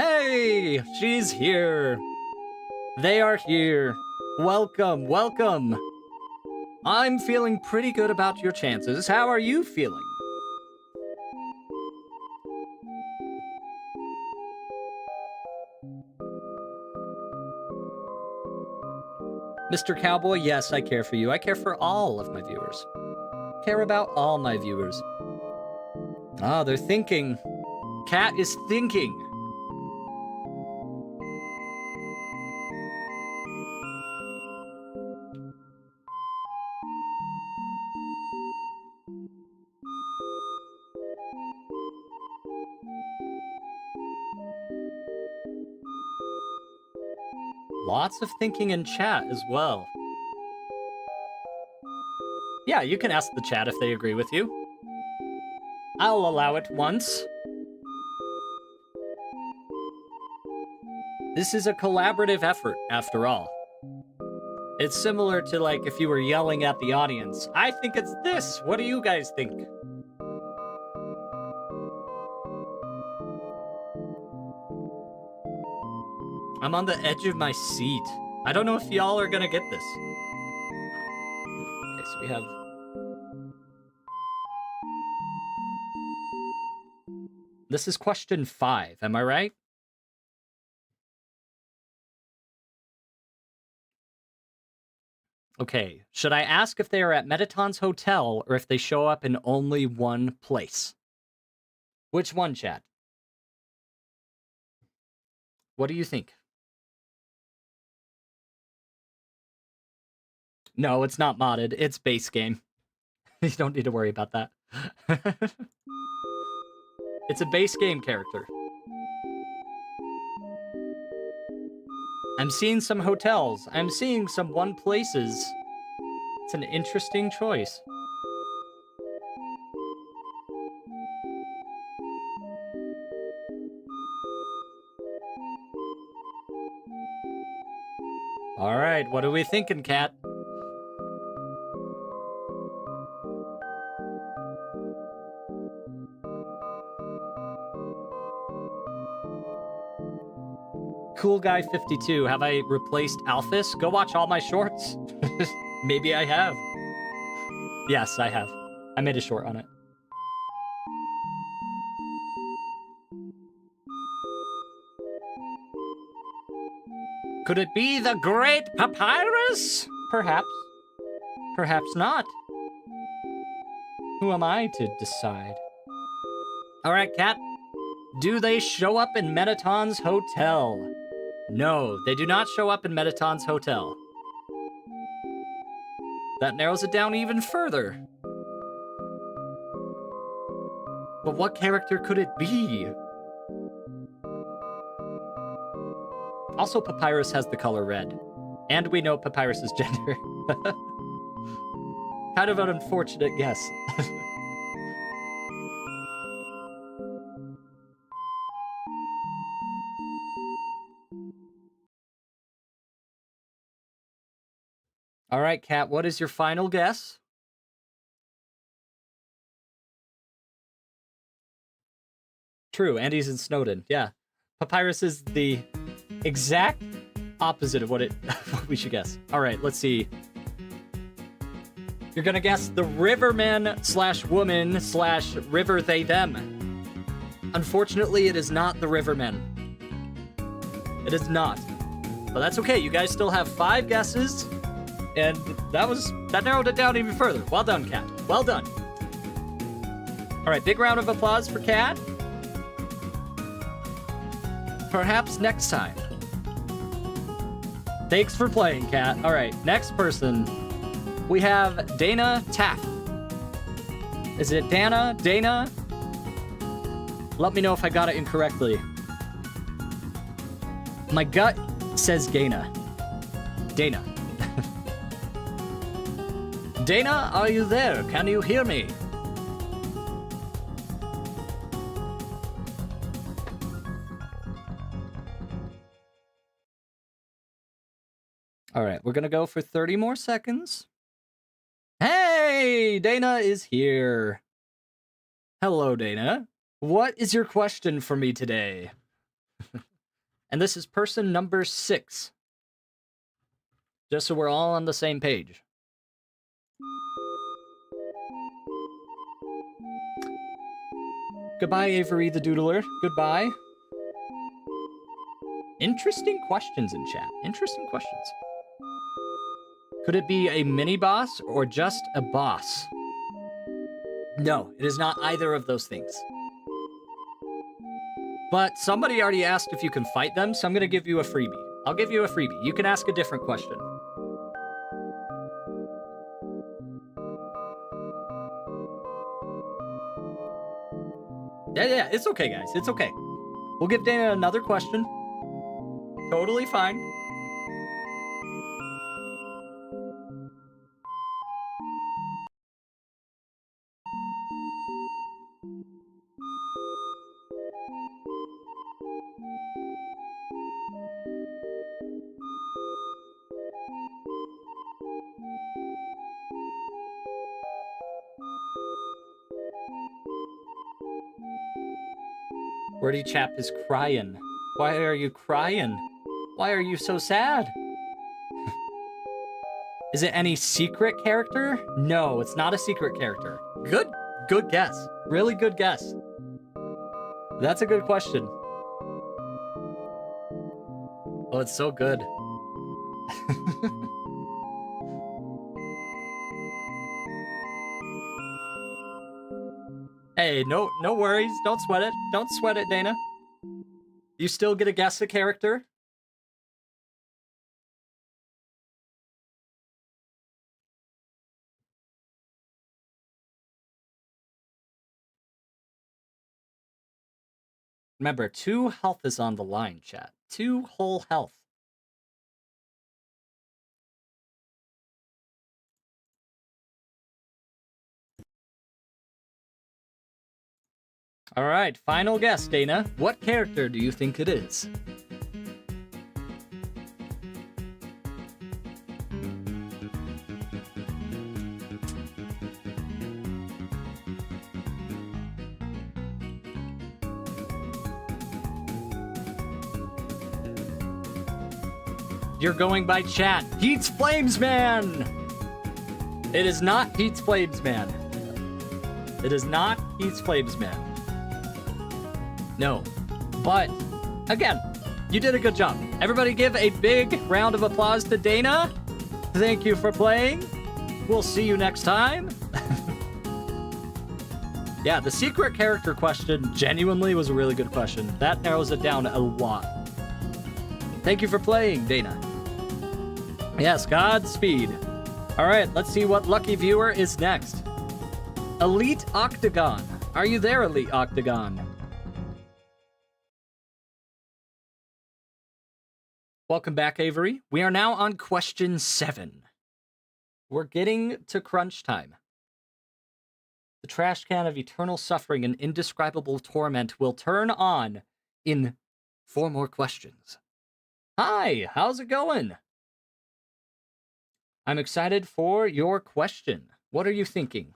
Hey, she's here. They are here. Welcome, welcome. I'm feeling pretty good about your chances. How are you feeling? Mr. Cowboy, yes, I care for you. I care for all of my viewers. Care about all my viewers. Ah, they're thinking. Cat is thinking. Lots of thinking in chat as well. Yeah, you can ask the chat if they agree with you. I'll allow it once. This is a collaborative effort, after all. It's similar to, like, if you were yelling at the audience. I think it's this. What do you guys think? I'm on the edge of my seat. I don't know if y'all are gonna get this. Okay, so we have... This is question 5, am I right? Okay, should I ask if they are at Metaton's hotel or if they show up in only one place? Which one, chat? What do you think? No, it's not modded. It's base game. You don't need to worry about that. It's a base game character. I'm seeing some hotels. I'm seeing some one places. It's an interesting choice. All right, what are we thinking, Cat? Cool Guy 52, have I replaced Alphys? Go watch all my shorts. Maybe I have. Yes, I have. I made a short on it. Could it be the Great Papyrus? Perhaps. Perhaps not. Who am I to decide? All right, Cat. Do they show up in Metaton's hotel? No, they do not show up in Metaton's hotel. That narrows it down even further. But what character could it be? Also, Papyrus has the color red. And we know Papyrus's gender. Kind of an unfortunate guess. All right, Kat, what is your final guess? True, Andy's in Snowden. Yeah. Papyrus is the exact opposite of what we should guess. All right, let's see. You're gonna guess the Riverman slash woman slash river they them. Unfortunately, it is not the Rivermen. It is not. But that's okay. You guys still have 5 guesses. And that narrowed it down even further. Well done, Kat. Well done. All right, big round of applause for Kat. Perhaps next time. Thanks for playing, Kat. All right, next person. We have Dana Taff. Is it Dana? Dana? Let me know if I got it incorrectly. My gut says Dana. Dana. Dana, are you there? Can you hear me? All right, we're gonna go for 30 more seconds. Hey, Dana is here. Hello, Dana. What is your question for me today? And this is person number 6. Just so we're all on the same page. Goodbye, Avery the Doodler. Goodbye. Interesting questions in chat. Interesting questions. Could it be a mini-boss or just a boss? No, it is not either of those things. But somebody already asked if you can fight them, so I'm going to give you a freebie. I'll give you a freebie. You can ask a different question. Yeah, it's okay, guys. It's okay. We'll give Dana another question. Totally fine. Wordy Chap is crying. Why are you crying? Why are you so sad? Is it any secret character? No, it's not a secret character. Good guess. Really good guess. That's a good question. Oh, it's so good. Hey, no worries. Don't sweat it. Don't sweat it, Dana. You still get to guess the character. Remember, 2 health is on the line, chat. 2 whole health. All right, final guess, Dana. What character do you think it is? You're going by chat. Heat's Flames Man! It is not Heat's Flames Man. It is not Heat's Flames Man. No. But, again, you did a good job. Everybody give a big round of applause to Dana. Thank you for playing. We'll see you next time. Yeah, the secret character question genuinely was a really good question. That narrows it down a lot. Thank you for playing, Dana. Yes, Godspeed. All right, let's see what lucky viewer is next. Elite Octagon. Are you there, Elite Octagon? Welcome back, Avery. We are now on question 7. We're getting to crunch time. The trash can of eternal suffering and indescribable torment will turn on in 4 more questions. Hi, how's it going? I'm excited for your question. What are you thinking?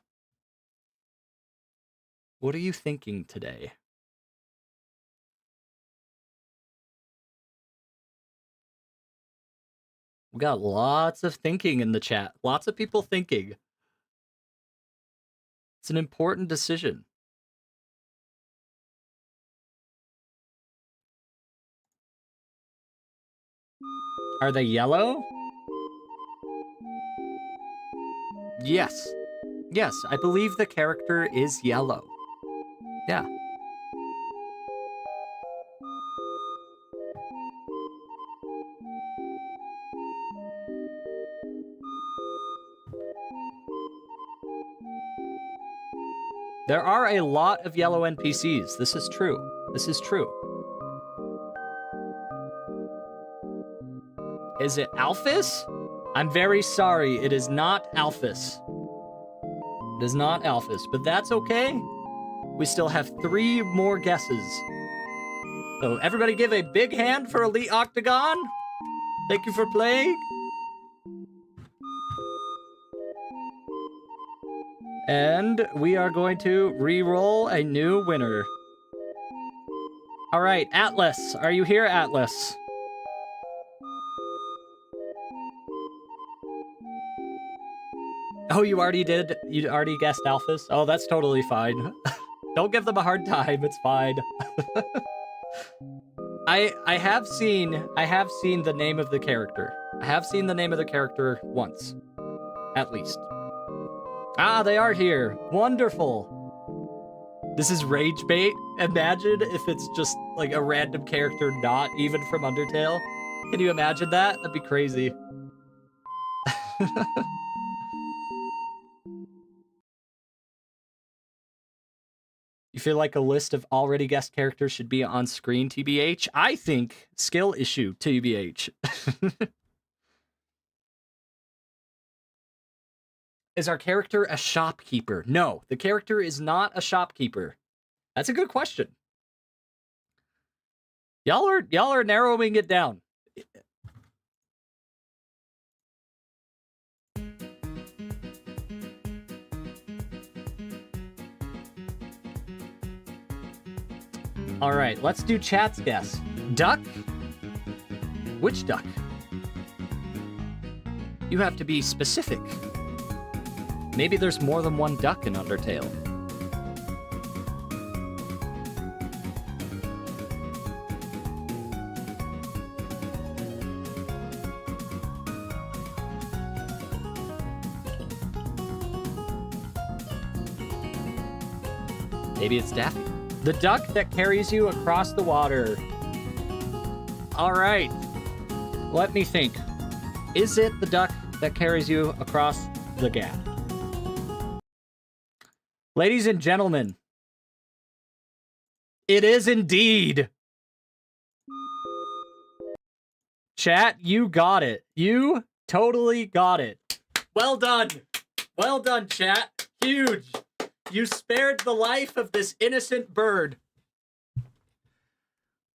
What are you thinking today? We got lots of thinking in the chat. Lots of people thinking. It's an important decision. Are they yellow? Yes. Yes, I believe the character is yellow. Yeah. There are a lot of yellow NPCs. This is true. This is true. Is it Alphys? I'm very sorry. It is not Alphys. It is not Alphys, but that's okay. We still have 3 more guesses. So everybody give a big hand for Elite Octagon. Thank you for playing. And we are going to re-roll a new winner. All right, Atlas, are you here, Atlas? Oh, you already did? You already guessed Alphys? Oh, that's totally fine. Don't give them a hard time, it's fine. I have seen the name of the character. I have seen the name of the character once. At least. Ah, they are here. Wonderful. This is rage bait. Imagine if it's just like a random character not even from Undertale. Can you imagine that? That'd be crazy. You feel like a list of already guessed characters should be on screen, TBH? I think skill issue, TBH. Is our character a shopkeeper? No, the character is not a shopkeeper. That's a good question. Y'all are narrowing it down. All right, let's do chat's guess. Duck? Which duck? You have to be specific. Maybe there's more than one duck in Undertale. Maybe it's Daffy. The duck that carries you across the water. All right. Let me think. Is it the duck that carries you across the gap? Ladies and gentlemen, it is indeed. Chat, you got it. You totally got it. Well done. Well done, chat. Huge. You spared the life of this innocent bird.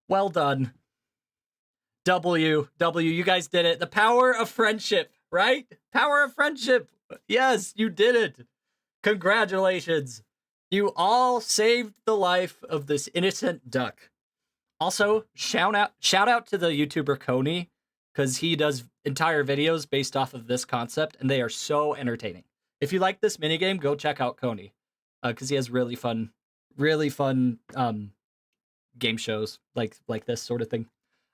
Well done. W, you guys did it. The power of friendship, right? Power of friendship. Yes, you did it. Congratulations. You all saved the life of this innocent duck. Also, shout out to the YouTuber Coney, because he does entire videos based off of this concept, and they are so entertaining. If you like this minigame, go check out Coney, because he has really fun game shows like this sort of thing.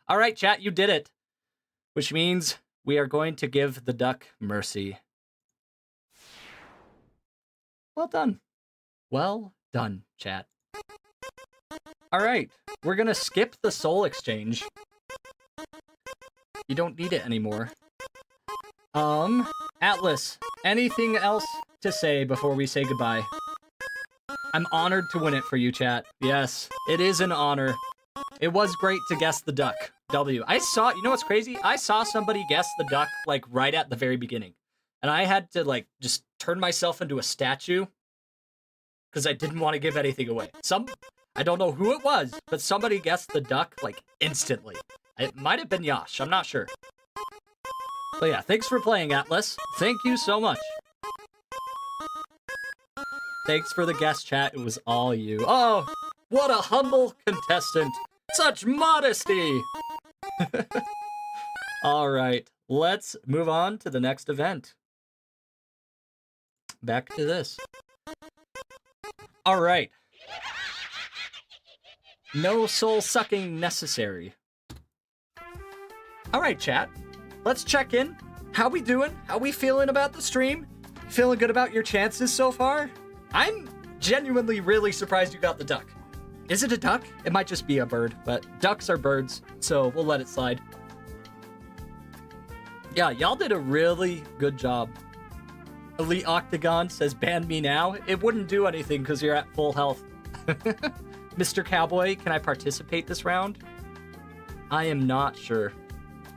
All right, chat, you did it, which means we are going to give the duck mercy. Well done. Well done, chat. All right, we're gonna skip the soul exchange. You don't need it anymore. Atlas, anything else to say before we say goodbye? I'm honored to win it for you, chat. Yes, it is an honor. It was great to guess the duck. W. You know what's crazy? I saw somebody guess the duck, like, right at the very beginning. And I had to, like, just turn myself into a statue. Because I didn't want to give anything away. I don't know who it was, but somebody guessed the duck, like, instantly. It might have been Yash, I'm not sure. But yeah, thanks for playing, Atlas. Thank you so much. Thanks for the guest, chat. It was all you. Oh, what a humble contestant. Such modesty. All right, let's move on to the next event. Back to this. All right. No soul sucking necessary. All right, chat. Let's check in. How we doing? How we feeling about the stream? Feeling good about your chances so far? I'm genuinely really surprised you got the duck. Is it a duck? It might just be a bird, but ducks are birds, so we'll let it slide. Yeah, y'all did a really good job. Elite Octagon says, ban me now. It wouldn't do anything because you're at full health. Mr. Cowboy, can I participate this round? I am not sure.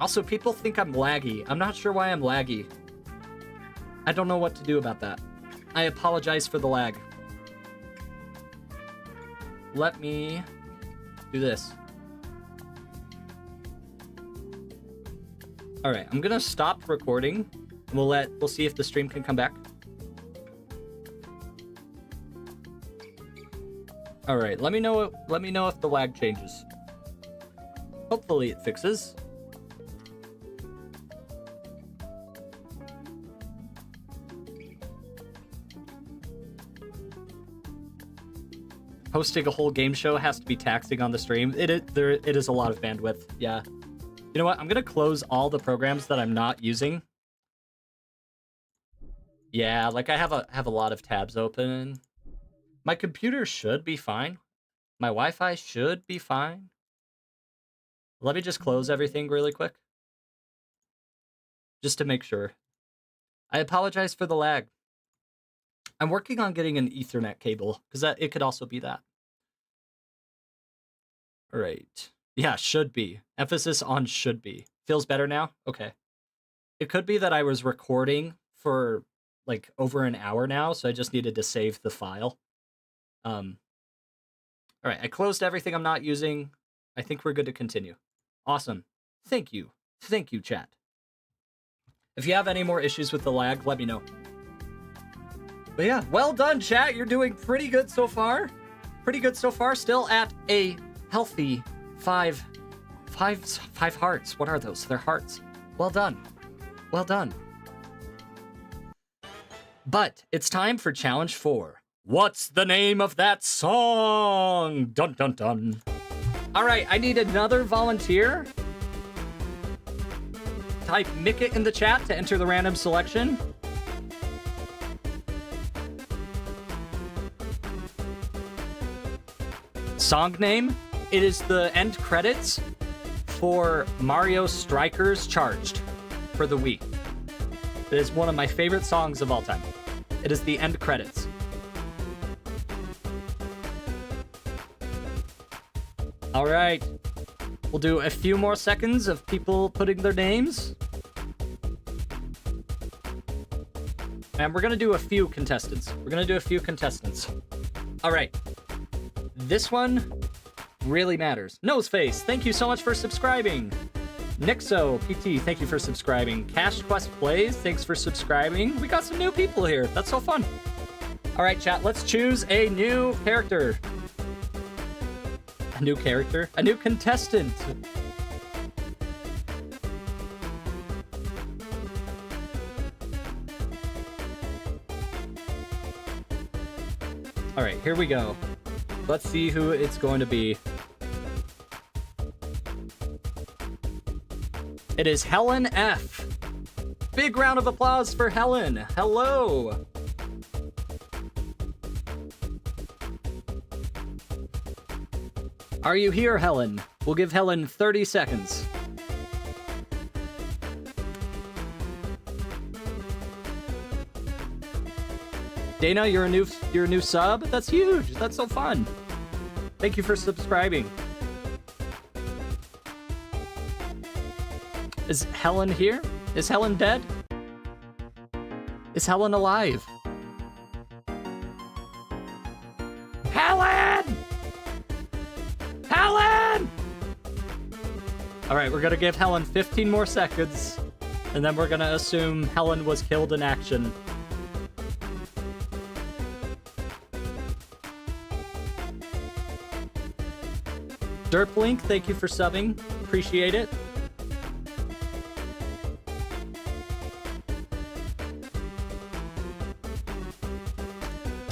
Also, people think I'm laggy. I'm not sure why I'm laggy. I don't know what to do about that. I apologize for the lag. Let me do this. All right, I'm gonna stop recording. We'll see if the stream can come back. All right, let me know if the lag changes. Hopefully it fixes. Hosting a whole game show has to be taxing on the stream. It is a lot of bandwidth. Yeah. You know what? I'm gonna close all the programs that I'm not using. Yeah, like I have a lot of tabs open. My computer should be fine. My Wi-Fi should be fine. Let me just close everything really quick. Just to make sure. I apologize for the lag. I'm working on getting an Ethernet cable, because it could also be that. All right. Yeah, should be. Emphasis on should be. Feels better now? Okay. It could be that I was recording for like over an hour now, so I just needed to save the file. All right, I closed everything I'm not using. I think we're good to continue. Awesome. Thank you. Thank you, chat. If you have any more issues with the lag, let me know. But yeah, well done, chat. You're doing pretty good so far. Pretty good so far. Still at a healthy five hearts. What are those? They're hearts. Well done. Well done. But it's time for challenge 4. What's the name of that song? Dun dun dun. All right, I need another volunteer. Type Mickit in the chat to enter the random selection. Song name? It is the end credits for Mario Strikers Charged for the Wii. It is one of my favorite songs of all time. It is the end credits. All right. We'll do a few more seconds of people putting their names. And we're going to do a few contestants. All right. This one really matters. Noseface, thank you so much for subscribing. Nixo, PT, thank you for subscribing. Cash Quest Plays, thanks for subscribing. We got some new people here. That's so fun. All right, chat, let's choose a new character. A new contestant. All right, here we go. Let's see who it's going to be. It is Helen F. Big round of applause for Helen. Hello. Are you here, Helen? We'll give Helen 30 seconds. Dana, you're a new sub? That's huge. That's so fun. Thank you for subscribing. Is Helen here? Is Helen dead? Is Helen alive? Helen! Helen! All right, we're gonna give Helen 15 more seconds, and then we're gonna assume Helen was killed in action. Derplink, thank you for subbing. Appreciate it.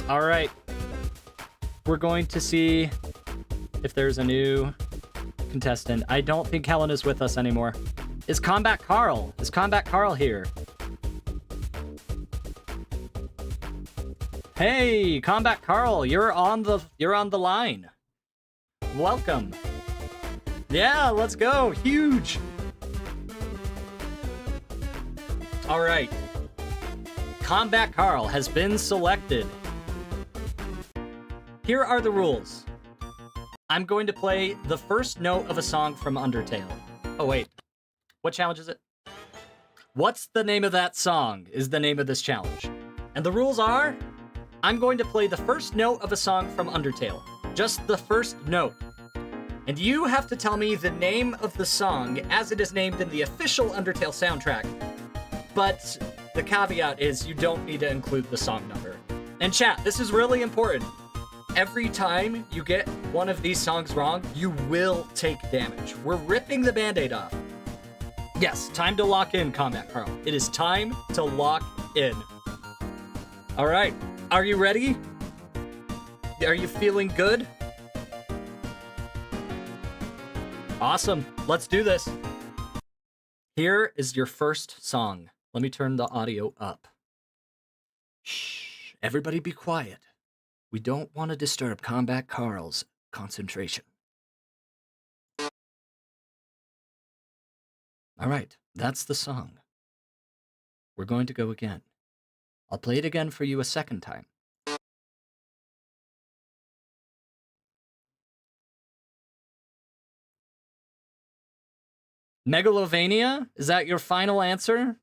All right. We're going to see if there's a new contestant. I don't think Helen is with us anymore. Is Combat Carl? Is Combat Carl here? Hey, Combat Carl, you're on the line. Welcome. Yeah, let's go. Huge. All right. Combat Carl has been selected. Here are the rules. I'm going to play the first note of a song from Undertale. Oh, wait. What challenge is it? What's the name of that song is the name of this challenge. And the rules are, I'm going to play the first note of a song from Undertale. Just the first note. And you have to tell me the name of the song as it is named in the official Undertale soundtrack. But the caveat is you don't need to include the song number. And chat, this is really important. every time you get one of these songs wrong, you will take damage. We're ripping the Band-Aid off. Yes, time to lock in, Combat Carl. It is time to lock in. All right, are you ready? Are you feeling good? Awesome, let's do this. Here is your first song. Let me turn the audio up. Shh, everybody be quiet. We don't want to disturb Combat Carl's concentration. All right, that's the song. We're going to go again. I'll play it again for you a second time. Megalovania? Is that your final answer?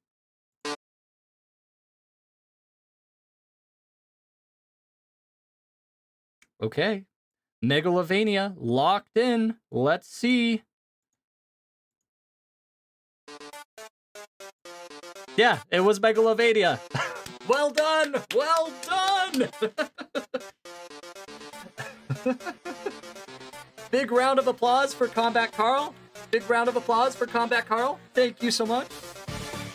Okay. Megalovania, locked in. Let's see. Yeah, it was Megalovania. Well done! Well done! Big round of applause for Combat Carl. Big round of applause for Combat Carl. Thank you so much.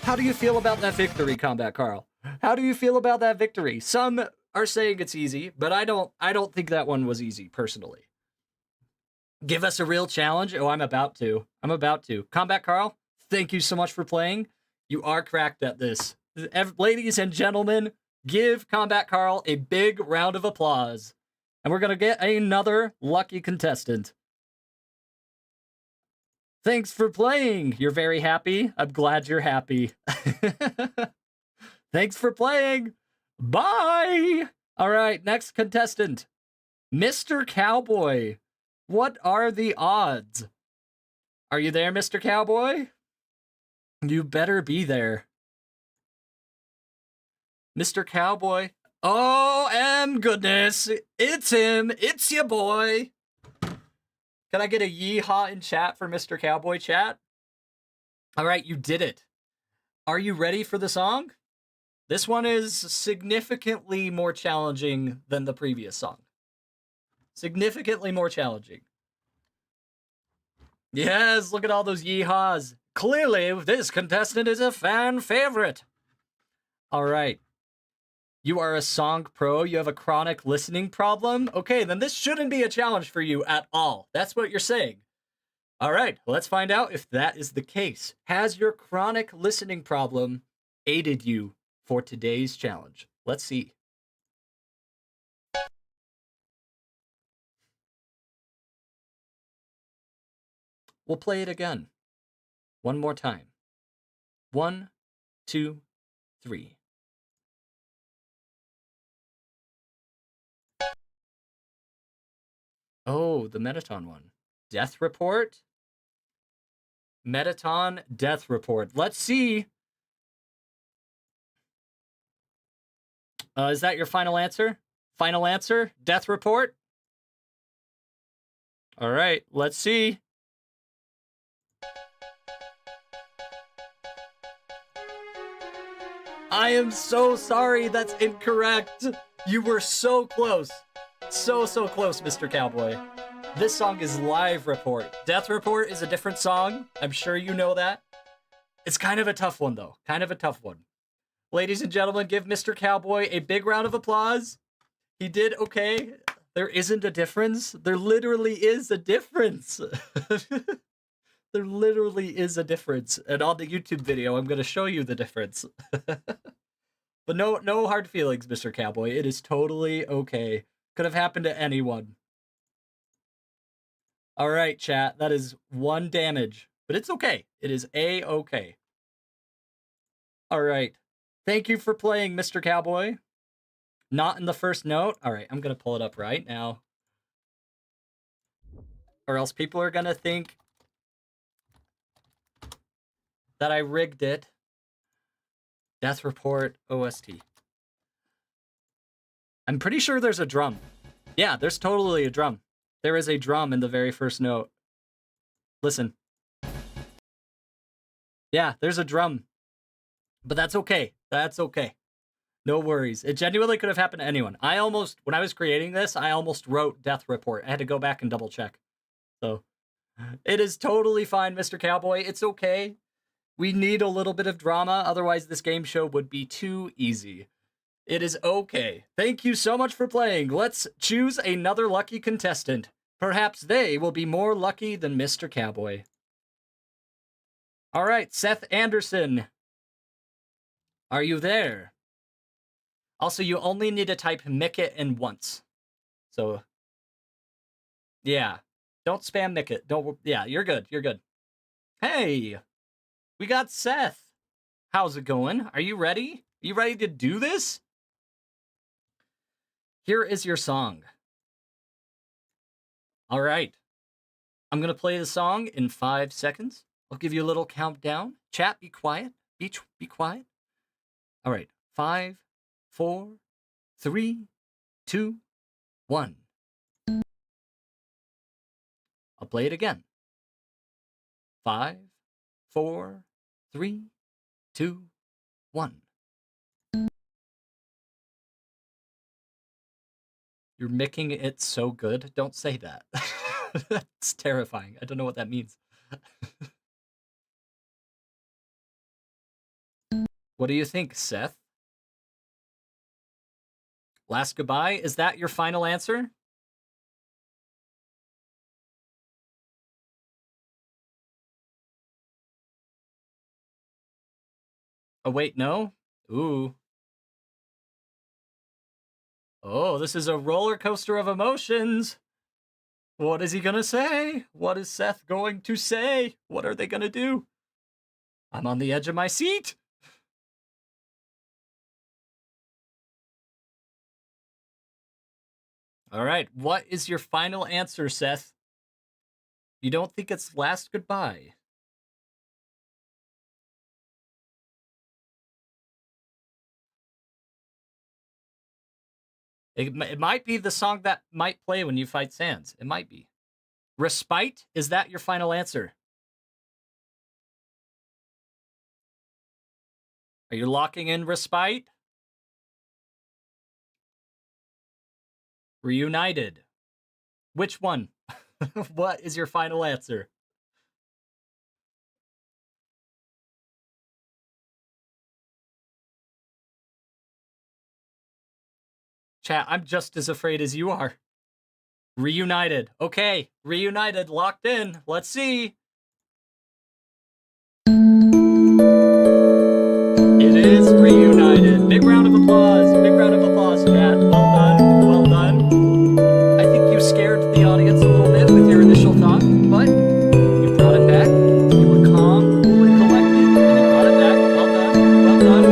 How do you feel about that victory, Combat Carl? How do you feel about that victory? Some are saying it's easy, but I don't think that one was easy, personally. Give us a real challenge? Oh, I'm about to. Combat Carl, thank you so much for playing. You are cracked at this. Ladies and gentlemen, give Combat Carl a big round of applause. And we're going to get another lucky contestant. Thanks for playing. You're very happy. I'm glad you're happy. Thanks for playing. Bye. All right, next contestant. Mr. Cowboy. What are the odds? Are you there, Mr. Cowboy? You better be there. Mr. Cowboy. Oh, and goodness. It's him. It's your boy. Can I get a yeehaw in chat for Mr. Cowboy chat? All right, you did it. Are you ready for the song? This one is significantly more challenging than the previous song. Significantly more challenging. Yes, look at all those yeehaws. Clearly, this contestant is a fan favorite. All right. You are a song pro. You have a chronic listening problem. Okay, then this shouldn't be a challenge for you at all. That's what you're saying. All right, let's find out if that is the case. Has your chronic listening problem aided you for today's challenge? Let's see. We'll play it again. One more time. 1, 2, 3. Oh, the Metaton one. Death Report? Metaton Death Report. Let's see. Is that your final answer? Final answer? Death Report? All right, let's see. I am so sorry, that's incorrect. You were so close. So close, Mr. Cowboy. This song is Live Report. Death Report is a different song. I'm sure you know that. It's kind of a tough one, though. Kind of a tough one. Ladies and gentlemen, give Mr. Cowboy a big round of applause. He did okay. There isn't a difference. There literally is a difference. There literally is a difference. And on the YouTube video, I'm going to show you the difference. But no hard feelings, Mr. Cowboy. It is totally okay. Could have happened to anyone. All right, chat. That is 1 damage. But it's okay. It is A-okay. All right. Thank you for playing, Mr. Cowboy. Not in the first note. All right, I'm going to pull it up right now. Or else people are going to think that I rigged it. Death Report OST. I'm pretty sure there's a drum. Yeah, there's totally a drum. There is a drum in the very first note. Listen. Yeah, there's a drum. But that's okay. That's okay. No worries. It genuinely could have happened to anyone. When I was creating this, I almost wrote death report. I had to go back and double check. So it is totally fine, Mr. Cowboy. It's okay. We need a little bit of drama. Otherwise, this game show would be too easy. It is okay. Thank you so much for playing. Let's choose another lucky contestant. Perhaps they will be more lucky than Mr. Cowboy. All right, Seth Anderson. Are you there? Also, you only need to type Mickit in once. So, yeah. Don't spam Mickit. Yeah, you're good. You're good. Hey, we got Seth. How's it going? Are you ready? Are you ready to do this? Here is your song. All right. I'm going to play the song in 5 seconds. I'll give you a little countdown. Chat, be quiet. Be quiet. All right. 5, 4, 3, 2, 1. I'll play it again. 5, 4, 3, 2, 1. You're making it so good. Don't say that. That's terrifying. I don't know what that means. What do you think, Seth? Last goodbye? Is that your final answer? Oh, wait, no? Ooh. Oh, this is a roller coaster of emotions. What is he gonna say? What is Seth going to say? What are they gonna do? I'm on the edge of my seat. All right, what is your final answer, Seth? You don't think it's last goodbye? It might be the song that might play when you fight Sans. It might be. Respite? Is that your final answer? Are you locking in Respite? Reunited? Which one? What is your final answer? Chat, I'm just as afraid as you are. Reunited. Okay, Reunited, locked in. Let's see. It is Reunited. Big round of applause. Big round of applause, chat. Well done. Well done. I think you scared the audience a little bit with your initial thought, but you brought it back. You were calm, cool, and collected, and you brought it back. Well done. Well done.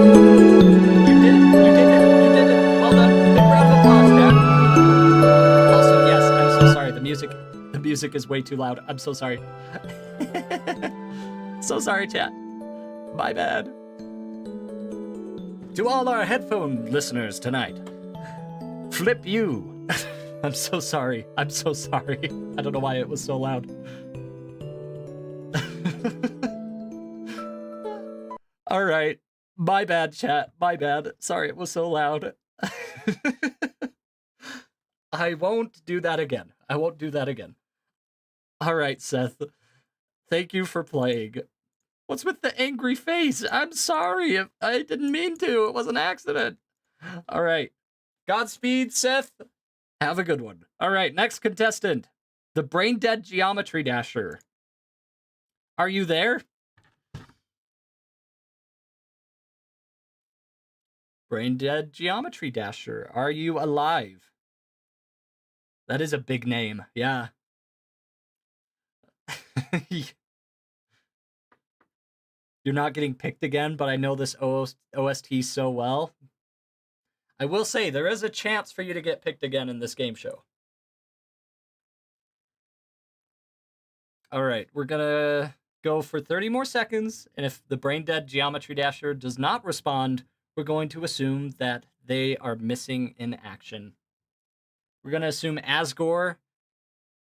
You did it. You did it. You did it. Well done. Big round of applause, chat. Also, yes, I'm so sorry. The music is way too loud. I'm so sorry. So sorry, chat. My bad. To all our headphone listeners tonight, flip you. I'm so sorry. I'm so sorry. I don't know why it was so loud. All right. My bad, chat. My bad. Sorry it was so loud. I won't do that again. I won't do that again. All right, Seth. Thank you for playing. What's with the angry face? I'm sorry. I didn't mean to. It was an accident. All right. Godspeed, Seth. Have a good one. All right, next contestant. The Brain Dead Geometry Dasher. Are you there? Brain Dead Geometry Dasher. Are you alive? That is a big name. Yeah. You're not getting picked again, but I know this OST so well. I will say, there is a chance for you to get picked again in this game show. All right, we're gonna go for 30 more seconds, and if the Brain Dead Geometry Dasher does not respond, we're going to assume that they are missing in action. We're gonna assume Asgore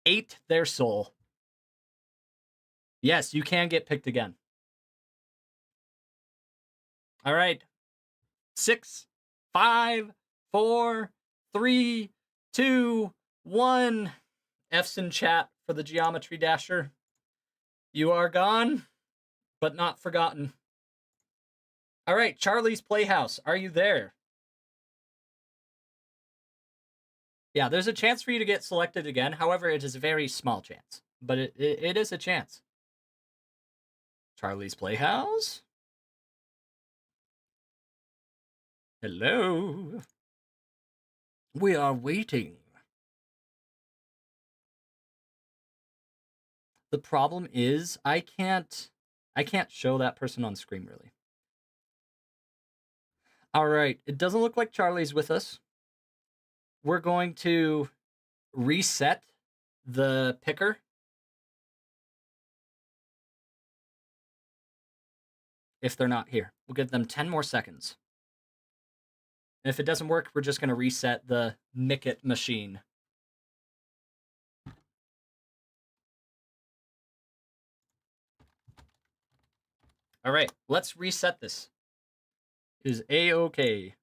ate their soul. Yes, you can get picked again. All right. 6, 5, 4, 3, 2, 1. F's in chat for the Geometry Dasher. You are gone, but not forgotten. All right, Charlie's Playhouse, are you there? Yeah, there's a chance for you to get selected again. However, it is a very small chance, but it is a chance. Charlie's Playhouse? Hello? We are waiting. The problem is I can't show that person on screen, really. All right, it doesn't look like Charlie's with us. We're going to reset the picker. If they're not here, we'll give them 10 more seconds. And if it doesn't work, we're just going to reset the Mickit machine. All right, let's reset this. It is A-OK.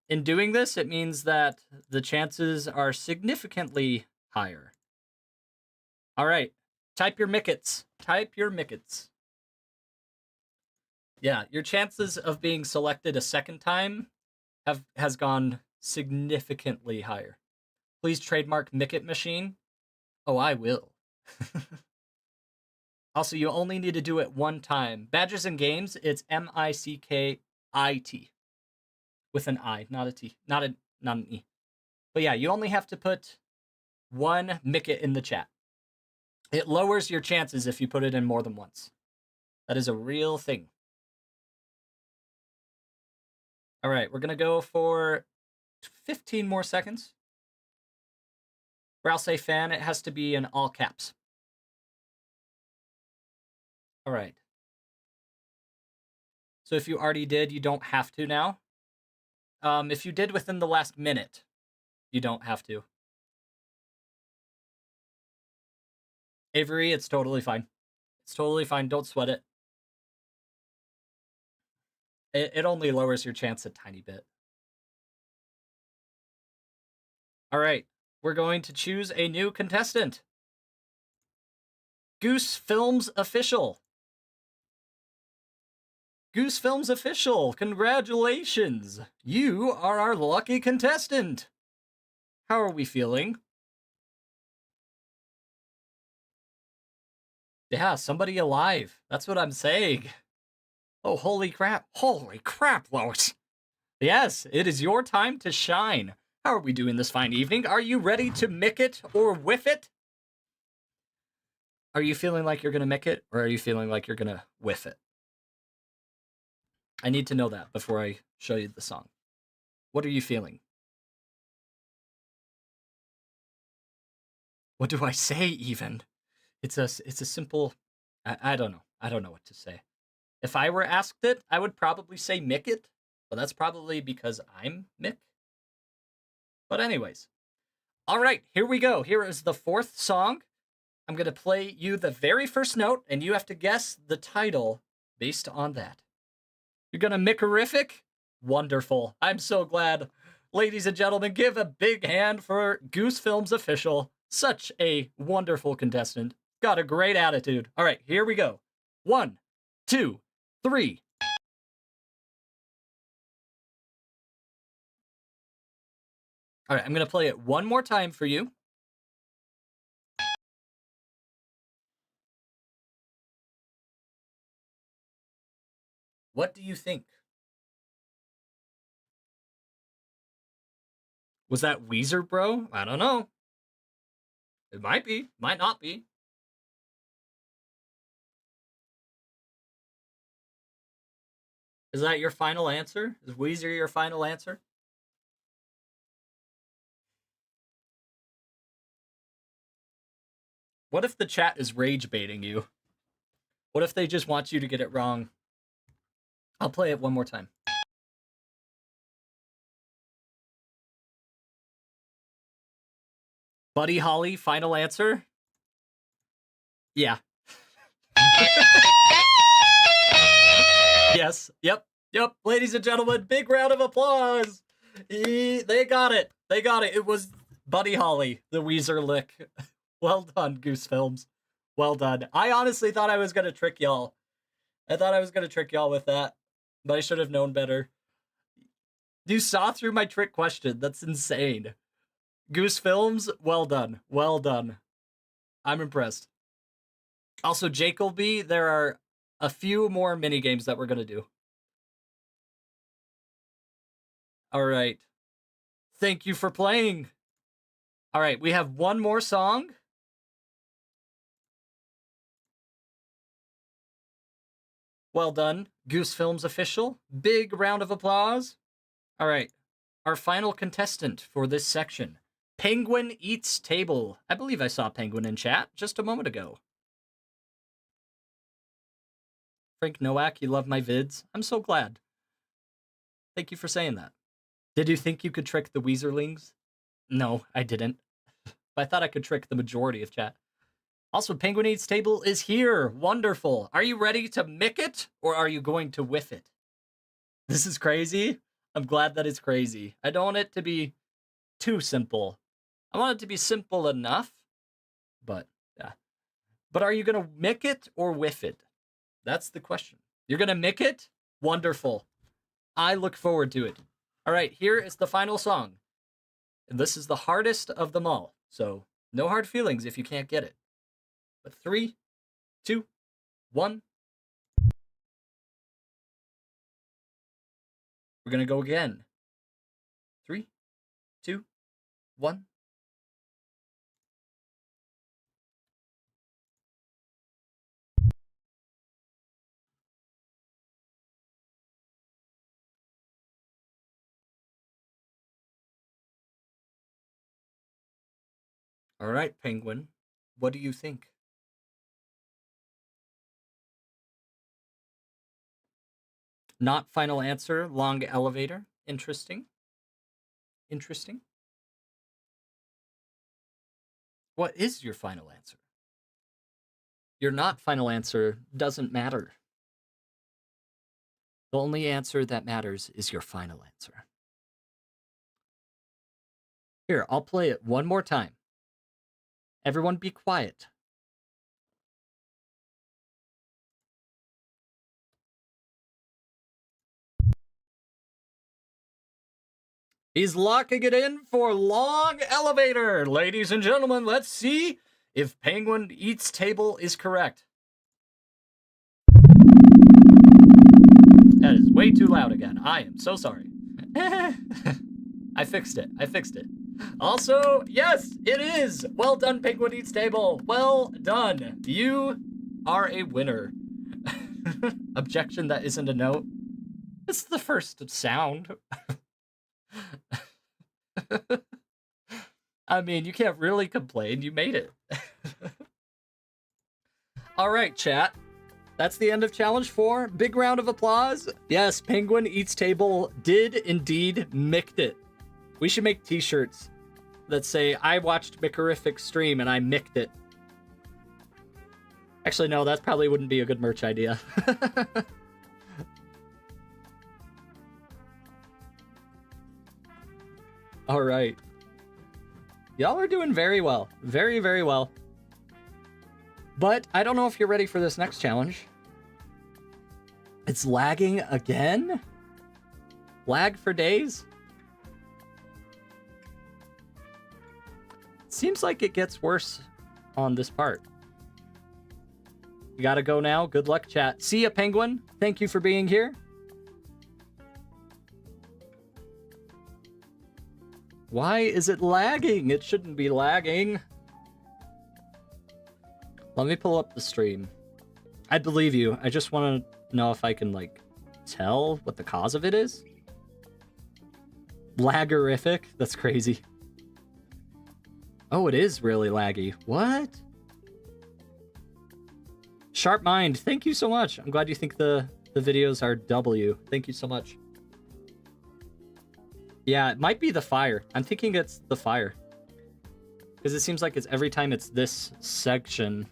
In doing this, it means that the chances are significantly higher. All right, type your Mickits. Type your Mickits. Yeah, your chances of being selected a second time has gone significantly higher. Please trademark Mickit machine. Oh, I will. Also, you only need to do it one time. Badges and Games, it's M-I-C-K-I-T. With an I, not a T. Not an E. But yeah, you only have to put one Mickit in the chat. It lowers your chances if you put it in more than once. That is a real thing. All right, we're going to go for 15 more seconds. Where I'll say fan, it has to be in all caps. All right. So if you already did, you don't have to now. If you did within the last minute, you don't have to. Avery, it's totally fine. It's totally fine. Don't sweat it. It only lowers your chance a tiny bit. All right. We're going to choose a new contestant. Goose Films Official. Goose Films Official, congratulations! You are our lucky contestant! How are we feeling? Yeah, somebody alive. That's what I'm saying. Oh, holy crap. Holy crap, Lois. Yes, it is your time to shine. How are we doing this fine evening? Are you ready to Mickit or Whiffit? Are you feeling like you're gonna Mickit, or are you feeling like you're gonna Whiffit? I need to know that before I show you the song. What are you feeling? What do I say, even? It's a simple... I don't know. I don't know what to say. If I were asked it, I would probably say Mickit, but that's probably because I'm Mick. But anyways. All right, here we go. Here is the fourth song. I'm going to play you the very first note, and you have to guess the title based on that. You're going to Mickerific? Wonderful. I'm so glad. Ladies and gentlemen, give a big hand for Goose Films Official. Such a wonderful contestant. Got a great attitude. All right, here we go. 1, 2, 3. All right, I'm going to play it one more time for you. What do you think? Was that Weezer, bro? I don't know. It might be. Might not be. Is that your final answer? Is Weezer your final answer? What if the chat is rage baiting you? What if they just want you to get it wrong? I'll play it one more time. Buddy Holly, final answer? Yeah. Yes. Yep. Yep, ladies and gentlemen, big round of applause. They got it. They got it. It was Buddy Holly, the Weezer lick. Well done, Goose Films. Well done. I honestly thought I was going to trick y'all. I thought I was going to trick y'all with that, but I should have known better. You saw through my trick question. That's insane. Goose Films, well done. Well done. I'm impressed. Also, Jacoby, there are a few more mini games that we're going to do. All right. Thank you for playing. All right, we have one more song. Well done, Goose Films official. Big round of applause. All right, our final contestant for this section, Penguin Eats Table. I believe I saw Penguin in chat just a moment ago. Frank Nowak, you love my vids. I'm so glad. Thank you for saying that. Did you think you could trick the Weezerlings? No, I didn't. I thought I could trick the majority of chat. Also, Penguin Eats Table is here. Wonderful. Are you ready to Mickit, or are you going to Whiffit? This is crazy. I'm glad that it's crazy. I don't want it to be too simple. I want it to be simple enough, but yeah. But are you going to Mickit or Whiffit? That's the question. You're going to Mickit? Wonderful. I look forward to it. All right, here is the final song. And this is the hardest of them all. So no hard feelings if you can't get it. But 3, 2, 1. We're going to go again. 3, 2, 1. All right, Penguin. What do you think? Not final answer. Long elevator. Interesting. Interesting. What is your final answer? Your not final answer doesn't matter. The only answer that matters is your final answer. Here, I'll play it one more time. Everyone be quiet. He's locking it in for Long Elevator. Ladies and gentlemen, let's see if Penguin Eats Table is correct. That is way too loud again. I am so sorry. I fixed it. I fixed it. Also, yes, it is. Well done, Penguin Eats Table. Well done. You are a winner. Objection, that isn't a note. It's the first sound. I mean, you can't really complain. You made it. All right, chat. That's the end of Challenge 4. Big round of applause. Yes, Penguin Eats Table did indeed micked it. We should make t-shirts that say, I watched Mickerific's stream and I micked it. Actually, no, that probably wouldn't be a good merch idea. All right. Y'all are doing very well. Very, very well. But I don't know if you're ready for this next challenge. It's lagging again? Lag for days? Seems like it gets worse on this part. You gotta go now. Good luck, chat. See ya, Penguin. Thank you for being here. Why is it lagging? It shouldn't be lagging. Let me pull up the stream. I believe you. I just want to know if I can, like, tell what the cause of it is. Laggerific? That's crazy. Oh, it is really laggy. What? Sharp Mind, thank you so much. I'm glad you think the videos are W. Thank you so much. Yeah, it might be the fire. I'm thinking it's the fire. Because it seems like it's every time it's this section.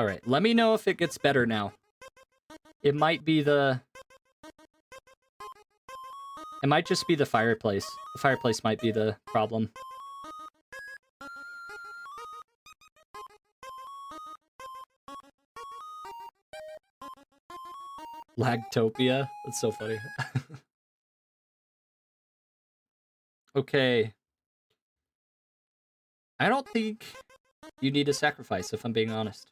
Alright, let me know if it gets better now. It might be the... It might just be the fireplace. The fireplace might be the problem. Lagtopia? That's so funny. Okay. I don't think you need a sacrifice, if I'm being honest.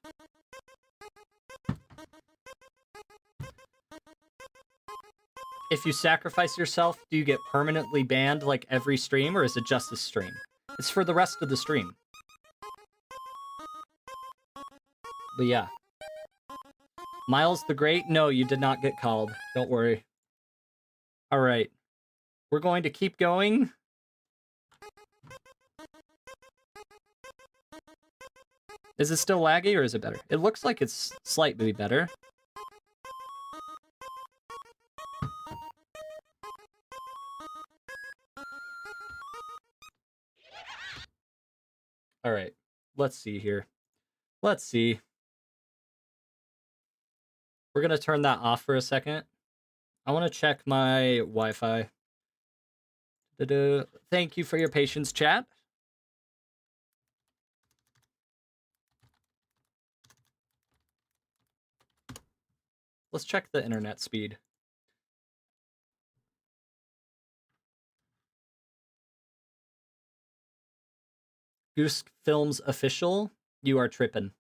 If you sacrifice yourself, do you get permanently banned like every stream, or is it just this stream? It's for the rest of the stream. But yeah. Miles the Great? No, you did not get called. Don't worry. Alright. We're going to keep going. Is it still laggy, or is it better? It looks like it's slightly better. Alright. Let's see here. Let's see. We're going to turn that off for a second. I want to check my Wi-Fi. Thank you for your patience, chat. Let's check the internet speed. Goose Films Official, you are tripping.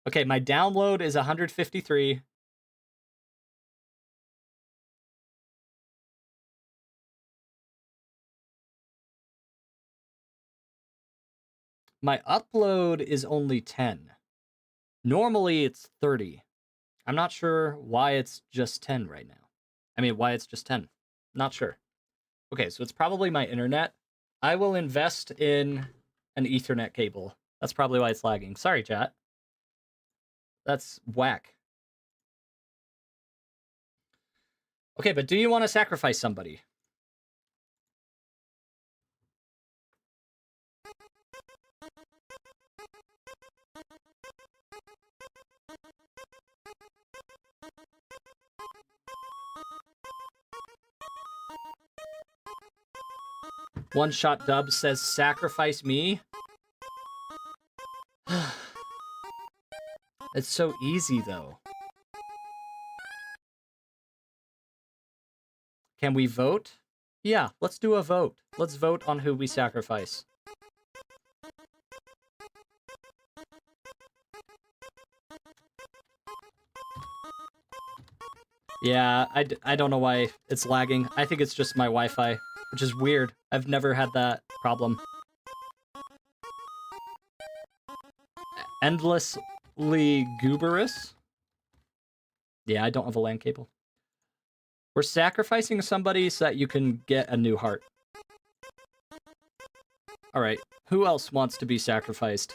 Okay, my download is 153. My upload is only 10. Normally it's 30. I'm not sure why it's just 10 right now. I mean, why it's just 10. Not sure. Okay, so it's probably my internet. I will invest in an Ethernet cable. That's probably why it's lagging. Sorry, chat. That's whack. Okay, but do you want to sacrifice somebody? One Shot Dub says, sacrifice me? It's so easy, though. Can we vote? Yeah, let's do a vote. Let's vote on who we sacrifice. Yeah, I don't know why it's lagging. I think it's just my Wi-Fi, which is weird. I've never had that problem. Endlessly Gooberous? Yeah, I don't have a LAN cable. We're sacrificing somebody so that you can get a new heart. Alright, who else wants to be sacrificed?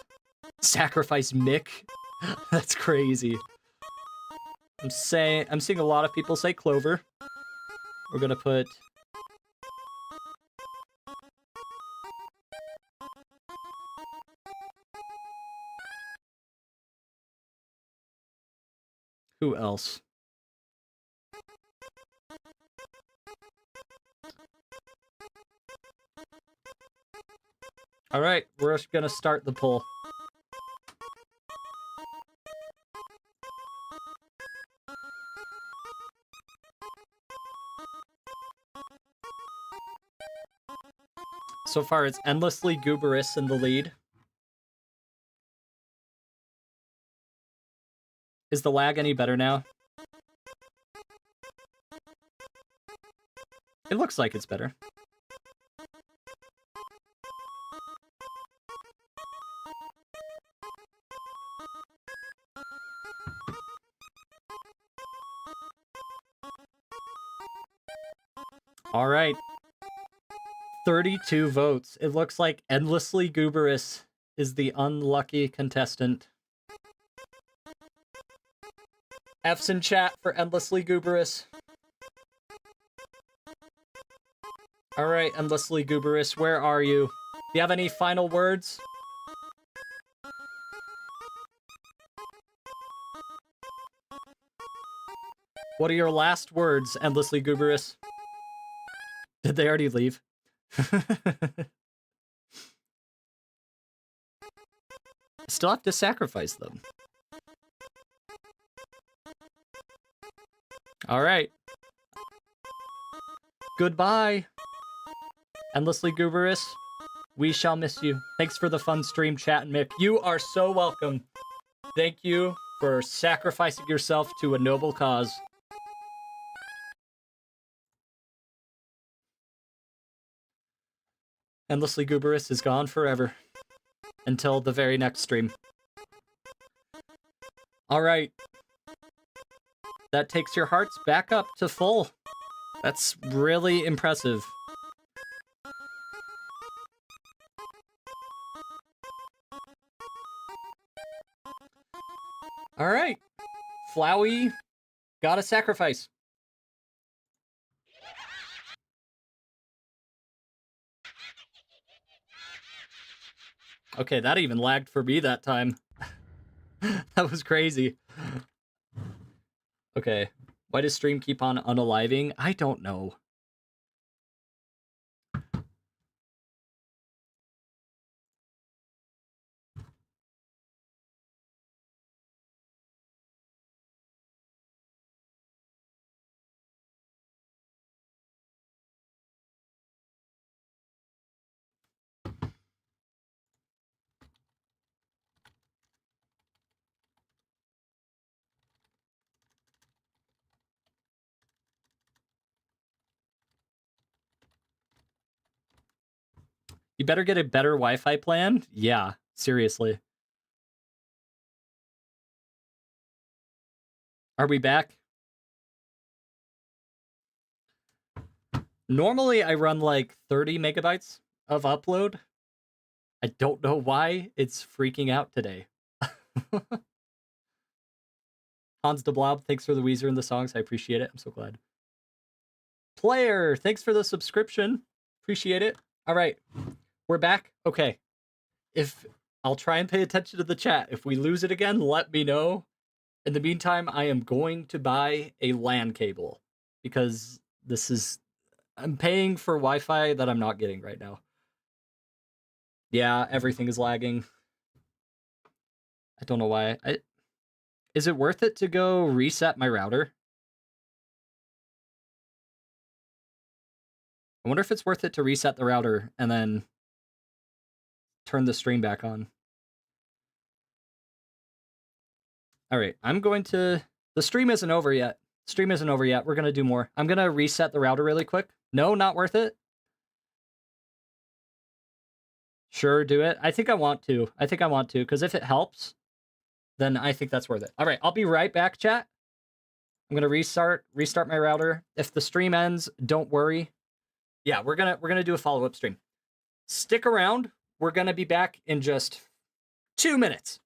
Sacrifice Mick? That's crazy. I'm seeing a lot of people say Clover. We're gonna put... Who else? Alright, we're just gonna start the poll. So far, it's Endlessly Gooberous in the lead. Is the lag any better now? It looks like it's better. All right. 32 votes. It looks like Endlessly Gooberous is the unlucky contestant. F's in chat for Endlessly Gooberous. Alright, Endlessly Gooberous, where are you? Do you have any final words? What are your last words, Endlessly Gooberous? Did they already leave? Still have to sacrifice them. All right. Goodbye, Endlessly Gooberous. We shall miss you. Thanks for the fun stream, chat and Mick. You are so welcome. Thank you for sacrificing yourself to a noble cause. Endlessly Gooberous is gone forever. Until the very next stream. Alright. That takes your hearts back up to full. That's really impressive. Alright. Flowey got a sacrifice. Okay, that even lagged for me that time. That was crazy. Okay. Why does stream keep on unaliving? I don't know. You better get a better Wi-Fi plan? Yeah, seriously. Are we back? Normally, I run like 30 megabytes of upload. I don't know why it's freaking out today. Hans de Blob, thanks for the Weezer and the songs. I appreciate it. I'm so glad. Player, thanks for the subscription. Appreciate it. All right, we're back. Okay. I'll try and pay attention to the chat. If we lose it again, let me know. In the meantime, I am going to buy a LAN cable because I'm paying for Wi-Fi that I'm not getting right now. Yeah, everything is lagging. I don't know why. Is it worth it to go reset my router? I wonder if it's worth it to reset the router and then turn the stream back on. All right, I'm going to... The stream isn't over yet. Stream isn't over yet. We're going to do more. I'm going to reset the router really quick. No, not worth it? Sure, do it. I think I want to. Because if it helps, then I think that's worth it. All right, I'll be right back, chat. I'm going to restart my router. If the stream ends, don't worry. Yeah, we're gonna do a follow-up stream. Stick around. We're going to be back in just 2 minutes.